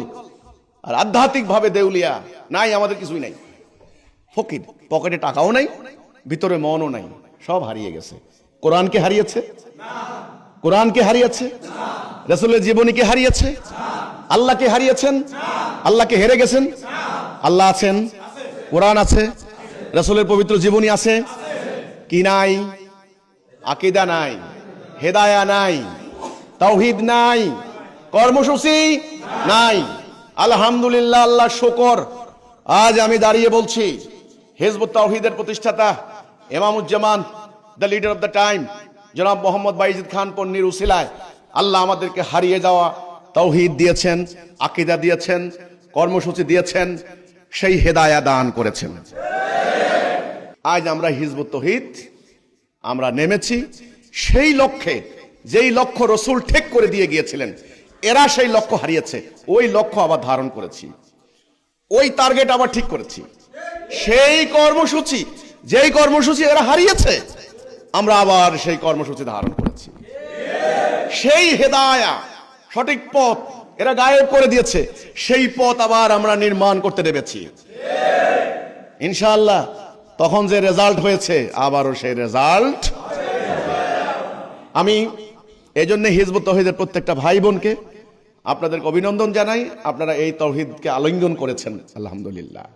আর আধ্যাত্মিকভাবে দেউলিয়া। নাই, আমাদের কিছুই নাই। ফকির, পকেটে টাকাও নাই, ভিতরে মনও নাই, সব হারিয়ে গেছে। কোরআনকে হারিয়েছে, কোরআনকে হারিয়েছে, রাসূলের জীবনীকে হারিয়েছে, আল্লাহকে হারিয়েছেন, আল্লাহকে হেরে গেছেন। আল্লাহ আছেন, কোরআন আছে, রাসূলের পবিত্র জীবনী আছে, কি নাই? আকীদা নাই, হেদায়া নাই, তাওহীদ নাই, কর্মসূচি নাই। আলহামদুলিল্লাহ, আল্লাহ শুকর, আজ আমি দাঁড়িয়ে বলছি, হিজবুত তাওহীদের প্রতিষ্ঠাতা Imamuzzaman, the leader of the time, জনাব মোহাম্মদ বাইজিদ খান পন্নীর উসিলায় আল্লাহ আমাদেরকে হারিয়ে যাওয়া তাওহীদ দিয়েছেন, আকীদা দিয়েছেন, কর্মসূচি দিয়েছেন, সেই হেদায়া দান করেছেন। আজ আমরা হিজবুত তাওহীদ আমরা নেমেছি সেই লক্ষ্যে, যেই লক্ষ্য রাসূল ঠিক করে দিয়ে গিয়েছিলেন। এরা সেই লক্ষ্য হারিয়েছে, ওই লক্ষ্য আবার ধারণ করেছি, ওই টার্গেট আবার ঠিক করেছি। সেই কর্মসূচি, যেই কর্মসূচি এরা হারিয়েছে, আমরা আবার সেই কর্মসূচি ধারণ করেছি। সেই হেদায়া, সঠিক পথ এরা গায়েব করে দিয়েছে, সেই পথ আবার আমরা নির্মাণ করতে নেমেছি ইনশাআল্লাহ। তখন যে রেজাল্ট হয়েছে, আবারও সেই রেজাল্ট। আমি এই জন্য হিজবুত তাওহীদের প্রত্যেকটা ভাই বোনকে আপনাদেরকে অভিনন্দন জানাই। আপনারা এই তাওহীদকে আলিঙ্গন করেছেন, আলহামদুলিল্লাহ।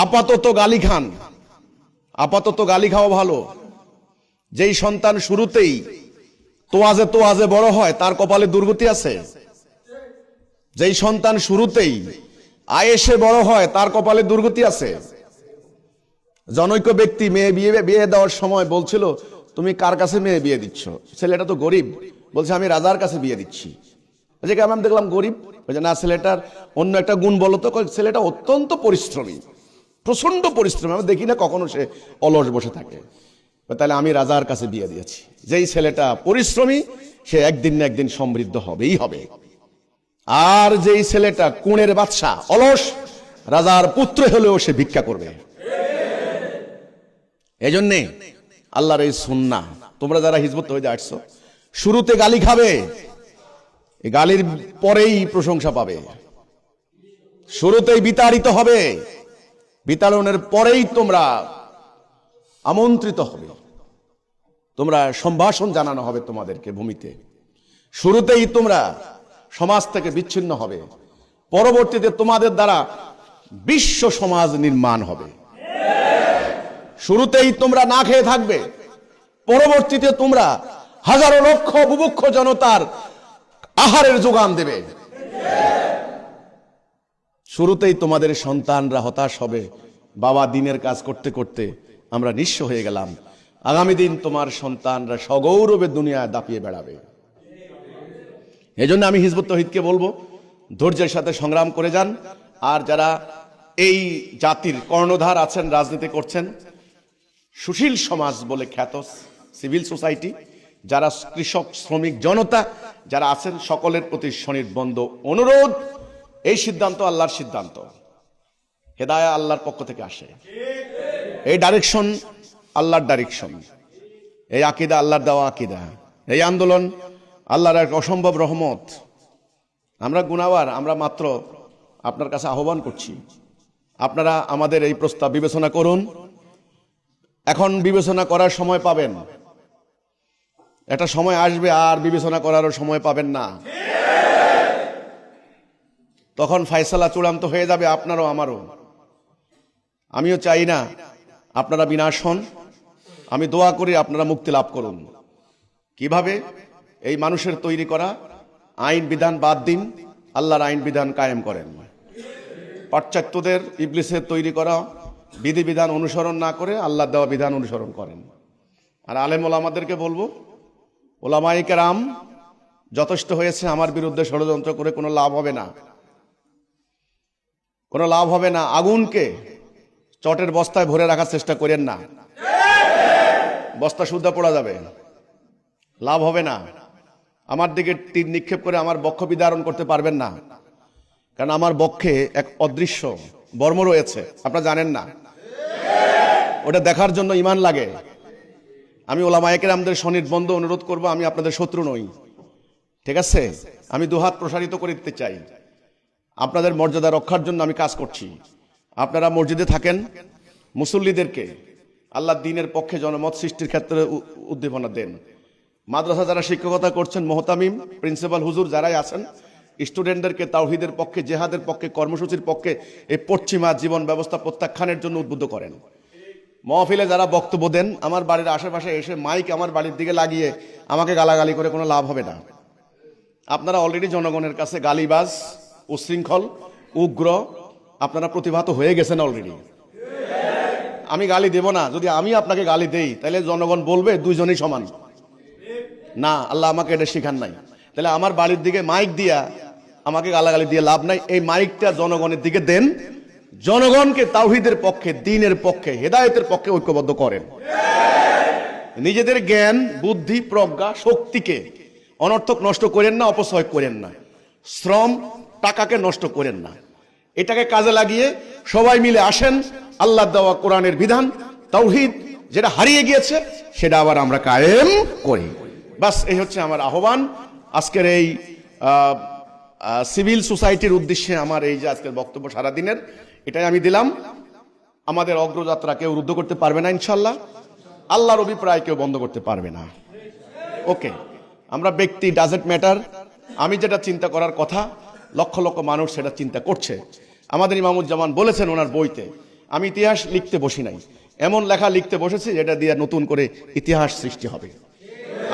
আপাতত গালি খান, আপাতত গালি খাওয়া ভালো। যেই সন্তান শুরুতেই তোয়াজে তোয়াজে বড় হয় তার কপালে দুর্গতি আছে? যেই সন্তান শুরুতেই আয়েসে বড় হয় তার কপালে দুর্গতি আছে? জনৈক ব্যক্তি মেয়ে বিয়ে দেওয়ার সময় বলছিল, তুমি কার কাছে মেয়ে বিয়ে দিচ্ছ? ছেলেটা তো গরিব, বলছে আমি রাজার কাছে বিয়ে দিচ্ছি। যে কেমন দেখলাম গরিব, বলছে না ছেলেটার অন্য একটা গুণ বলো তো। ছেলেটা অত্যন্ত পরিশ্রমী, প্রচন্ড পরিশ্রমী, আমি দেখি না কখনো সে অলস বসে থাকে। তাহলে আমি রাজার কাছে বিয়ে দিয়েছি। যেই ছেলেটা পরিশ্রমী সে একদিন না একদিন সমৃদ্ধ হবেই হবে। আর যেই ছেলেটা কুণের বাদশা, অলস, রাজার পুত্র হলেও সে ভিক্ষা করবে। এই জন্যে আল্লাহর এই সুন্নাহ, তোমরা যারা হিজবত হয়ে আসছো, শুরুতে গালি খাবে, এই গালির পরেই প্রশংসা পাবে। শুরুতেই বিতাড়িত হবে, বিতাড়নের পরেই তোমরা আমন্ত্রিত হবে, তোমরা সম্ভাষণ জানানো হবে তোমাদেরকে ভূমিতে। শুরুতেই তোমরা সমাজ থেকে বিচ্ছিন্ন হবে, পরবর্তীতে তোমাদের দ্বারা বিশ্ব সমাজ নির্মাণ হবে। শুরুতেই তোমরা না খেয়ে থাকবে, পরবর্তীতে তোমরা হাজারো লক্ষ বুভুক্ষ জনতার আহারের যোগান দেবে। শুরুতেই তোমাদের সন্তানরা হতাশ হবে, বাবা দিনের কাজ করতে করতে আমরা নিঃস্ব হয়ে গেলাম। আগামী দিন তোমার সন্তানরা সগৌরবে দুনিয়ায় দাপিয়ে বেড়াবে। এই জন্য আমি হিজবুত তৌহিদকে বলবো, ধৈর্যের সাথে সংগ্রাম করে যান। আর যারা এই জাতির কর্ণধার আছেন, রাজনীতি করছেন, সুশীল সমাজ বলে খ্যাত সিভিল সোসাইটি, যারা কৃষক শ্রমিক জনতা যারা আছেন, সকলের প্রতি সনির্বন্ধ অনুরোধ, এই সিদ্ধান্ত আল্লাহর সিদ্ধান্ত, হেদায়া আল্লাহর পক্ষ থেকে আসে। এই ডাইরেকশন আল্লাহর ডাইরেকশন, এই আকীদা আল্লাহর দেওয়া আকীদা, এই আন্দোলন আল্লাহর এক অসম্ভব রহমত। আমরা গুনাহগার, আমরা মাত্র আপনার কাছে আহ্বান করছি, আপনারা আমাদের এই প্রস্তাব বিবেচনা করুন। এখন বিবেচনা করার সময় পাবেন, একটা সময় আসবে আর বিবেচনা করারও সময় পাবেন না। তখন ফয়সালা চূড়ান্ত হয়ে যাবে, আপনারও আমারও। আমিও চাই না আপনারা বিনাশ হন, আমি দোয়া করি আপনারা মুক্তি লাভ করুন। কিভাবে? এই মানুষের তৈরি করা আইন বিধান বাদ দিন, আল্লাহর আইন বিধান কায়েম করেন। পাশ্চাত্যদের ইবলিসের তৈরি করা বিধিবিধান অনুসরণ না করে আল্লাহর দেওয়া বিধান অনুসরণ করেন। আর আলেম ওলামাদেরকে বলবো, ওলামায়ে কেরাম যথেষ্ট হয়েছে, আমার বিরুদ্ধে ষড়যন্ত্র করে কোনো লাভ হবে না, কোনো লাভ হবে না। আগুনকে চটের বস্তায় ভরে রাখার চেষ্টা করেন না, বস্তা সুদ্ধা পড়া যাবে, লাভ হবে না। আমার দিকে তীর নিক্ষেপ করে আমার বক্ষ বিদারণ করতে পারবেন না, কারণ আমার বক্ষে এক অদৃশ্য বর্ম রয়েছে, আপনারা জানেন না। ওটা দেখার জন্য ঈমান লাগে। আমি ওলামায়ে কেরামদের সনির্বন্ধ অনুরোধ করব, আমি আপনাদের শত্রু নই, ঠিক আছে? আমি দুহাত প্রসারিত করে দিতে চাই, আপনাদের মর্যাদা রক্ষার জন্য আমি কাজ করছি। আপনারা মসজিদে থাকেন, মুসল্লিদেরকে আল্লাহর দ্বীনের পক্ষে জনমত সৃষ্টির ক্ষেত্রে উদ্দীপনা দেন। মাদ্রাসা যারা শিক্ষকতা করছেন, মোহতামিম, প্রিন্সিপাল, হুজুর যারাই আছেন, স্টুডেন্টদেরকে তাওহীদের পক্ষে, জেহাদের পক্ষে, কর্মসূচির পক্ষে এই পশ্চিমা জীবন ব্যবস্থা প্রত্যাখ্যানের জন্য উদ্বুদ্ধ করেন। মহফিলে যারা বক্তব্য দেন, আমার বাড়ির আশেপাশে এসে মাইক আমার বাড়ির দিকে লাগিয়ে আমাকে গালাগালি করে কোনো লাভ হবে না। আপনারা অলরেডি জনগণের কাছে গালিবাজ, উশৃঙ্খল, উগ্র, আপনারা প্রতিভাত হয়ে গেছেন অলরেডি। আমি গালি দেব না, যদি আমি আপনাকে গালি দেই তাহলে জনগণ বলবে দুইজনই সমান। না, আল্লাহ আমাকে এটা শিখান নাই। তাহলে আমার বাড়ির দিকে মাইক দিয়া আমাকে গালাগালি দিয়ে লাভ নাই, এই মাইকটা জনগণের দিকে দেন, জনগণকে তাওহীদের পক্ষে, দ্বীনের পক্ষে, হেদায়েতের পক্ষে ঐক্যবদ্ধ করেন। নিজেদের জ্ঞান, বুদ্ধি, প্রজ্ঞা, শক্তিকে অনর্থক নষ্ট করেন না, অপচয় করেন না, শ্রম টাকাকে নষ্ট করেন না। এটাকে কাজে লাগিয়ে সবাই মিলে আসেন, আল্লাহ দেওয়া কোরআনের বিধান তাওহীদ যেটা হারিয়ে গিয়েছে সেটা আবার আমরা কায়েম করি। বাস এই হচ্ছে আমার আহ্বান আজকের এই সিভিল সোসাইটির উদ্দেশ্যে। আমার এই যে আজকের বক্তব্য সারাদিনের, এটাই আমি দিলাম। আমাদের অগ্রযাত্রা কেউ রুদ্ধ করতে পারবে না ইনশাল্লাহ, আল্লাহর অভিপ্রায় কেউ বন্ধ করতে পারবে না। ওকে, আমরা ব্যক্তি ডাজেন্ট ম্যাটার। আমি যেটা চিন্তা করার কথা লক্ষ লক্ষ মানুষ সেটা চিন্তা করছে। আমাদের ইমামুজ্জামান বলেছেন ওনার বইতে, আমি ইতিহাস লিখতে বসি নাই, এমন লেখা লিখতে বসেছি যেটা দিয়ে নতুন করে ইতিহাস সৃষ্টি হবে।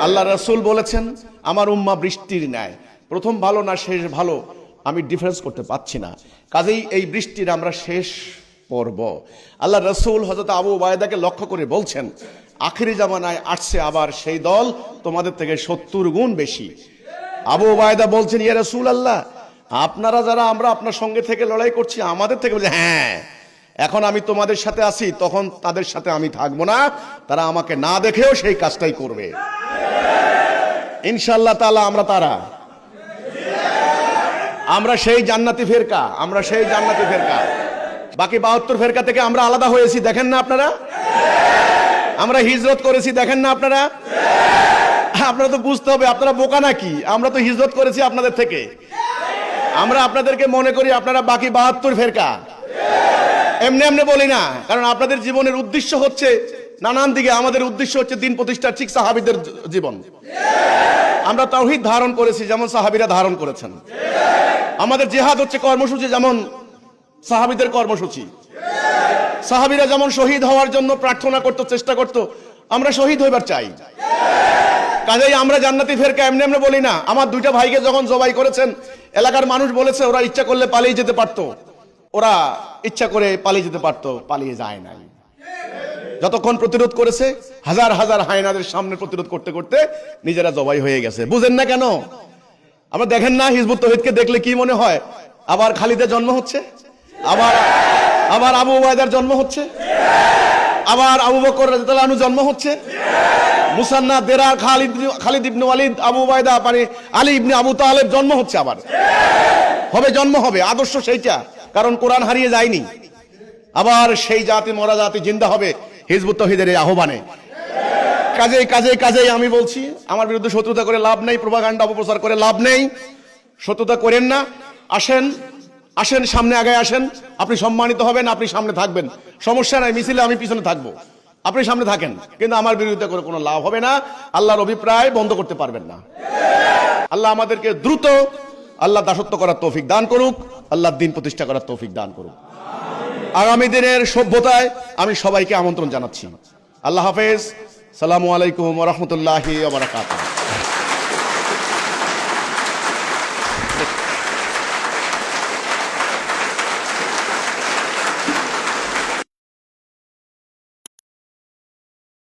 আল্লাহ রাসূল বলেছেন আমার উম্মাহ বৃষ্টির ন্যায়, প্রথম ভালো না শেষ ভালো আমি ডিফারেন্স করতে পারছি না, কাজেই এই বৃষ্টির আমরা শেষ পর্ব। আল্লাহ রাসূল হযরত আবু উবায়দাকে লক্ষ্য করে বলছেন আখিরি জামানায় আসছে আবার সেই দল তোমাদের থেকে 70 গুণ বেশি। আবু উবায়দা বলছেন ইয়া রাসূলুল্লাহ, আপনারা যারা আমরা আপনার সঙ্গে থেকে লড়াই করছি আমাদের থেকে, বলছে হ্যাঁ এখন আমি তোমাদের সাথে আছি, তখন তাদের সাথে আমি থাকবো না, তারা আমাকে না দেখেও সেই কাজটাই করবে ইনশাআল্লাহ তাআলা। আমরা সেই জান্নাতি ফেরকা, আমরা সেই জান্নাতি ফেরকা। বাকি 72 ফেরকা থেকে আমরা আলাদা হয়েছি, দেখেন না আপনারা? আমরা হিজরত করেছি, দেখেন না আপনারা? আপনারা তো বুঝতে হবে, আপনারা বোকা নাকি? আমরা তো হিজরত করেছি আপনাদের থেকে। আমরা আপনাদেরকে মনে করি আপনারা বাকি 72 ফেরকা, এমনি এমনি বলি না, কারণ আপনাদের জীবনের উদ্দেশ্য হচ্ছে নানান দিকে, আমাদের উদ্দেশ্য হচ্ছে দিন প্রতিষ্ঠা, ঠিক সাহাবীদের জীবন। আমরা তাওহীদ ধারণ করেছি যেমন সাহাবীরা ধারণ করেছেন। আমাদের জিহাদ হচ্ছে কর্মসূচি যেমন সাহাবীদের কর্মসূচি। সাহাবীরা যেমন শহীদ হওয়ার জন্য প্রার্থনা করতে চেষ্টা করত, আমরা শহীদ হইবার চাই। কাজেই আমরা জান্নাতি ফেরকা এমনি এমনি বলি না। আমার 2টা ভাইকে যখন জবাই করেছেন, এলাকার মানুষ বলেছে ওরা ইচ্ছা করলে পালিয়ে যেতে পারতো, ওরা ইচ্ছা করে পালিয়ে যেতে পারতো, পালিয়ে যায় নাই। যতক্ষণ প্রতিরোধ করেছে, হাজার হাজার হায়নাদের সামনে প্রতিরোধ করতে করতে নিজেরা জবাই হয়ে গেছে। বুঝেন না কেন? আমরা দেখেন না হিজবুত তাওহীদকে দেখলে কি মনে হয়? আবার খালিদের জন্ম হচ্ছে, আবার আবু উবায়দার জন্ম হচ্ছে, আবার আবু বকর রাদিয়াল্লাহু আনহু জন্ম হচ্ছে, মুসান্না দেরার খালিদ ইবনে ওয়ালিদ, আবু উবায়দা মানে আলী ইবনে আবু তালেব জন্ম হচ্ছে, আবার জন্ম হবে। আদর্শ সেইটা, কারণ কোরআন হারিয়ে যায়নি। আবার সেই জাতি মরা জাতি জিন্দা হবে হিজবুত তাওহীদের এই আহ্বানে। কাজেই আমি বলছি আমার বিরুদ্ধে শত্রুতা করে লাভ নেই, প্রোপাগান্ডা অপপ্রচার করে লাভ নেই। শত্রুতা করেন না, আসেন সামনে আগায় আসেন, আপনি সম্মানিত হবেন, আপনি সামনে থাকবেন, সমস্যা নাই, মিছিলে আমি পিছনে থাকবো, আপনি সামনে থাকেন, কিন্তু আমার বিরুদ্ধে করে কোনো লাভ হবে না। আল্লাহর অভিপ্রায় বন্ধ করতে পারবেন না। আল্লাহ আমাদেরকে দ্রুত আল্লাহ দাসত্ব করার তৌফিক দান করুক, আল্লাহ দিন প্রতিষ্ঠা করার তৌফিক দান করুক। আগামী দিনের সভ্যতায় আমি সবাইকে আমন্ত্রণ জানাচ্ছি। আল্লাহ হাফেজ। সালামু আলাইকুম ওয়া রাহমাতুল্লাহি ওয়া বারাকাতুহু।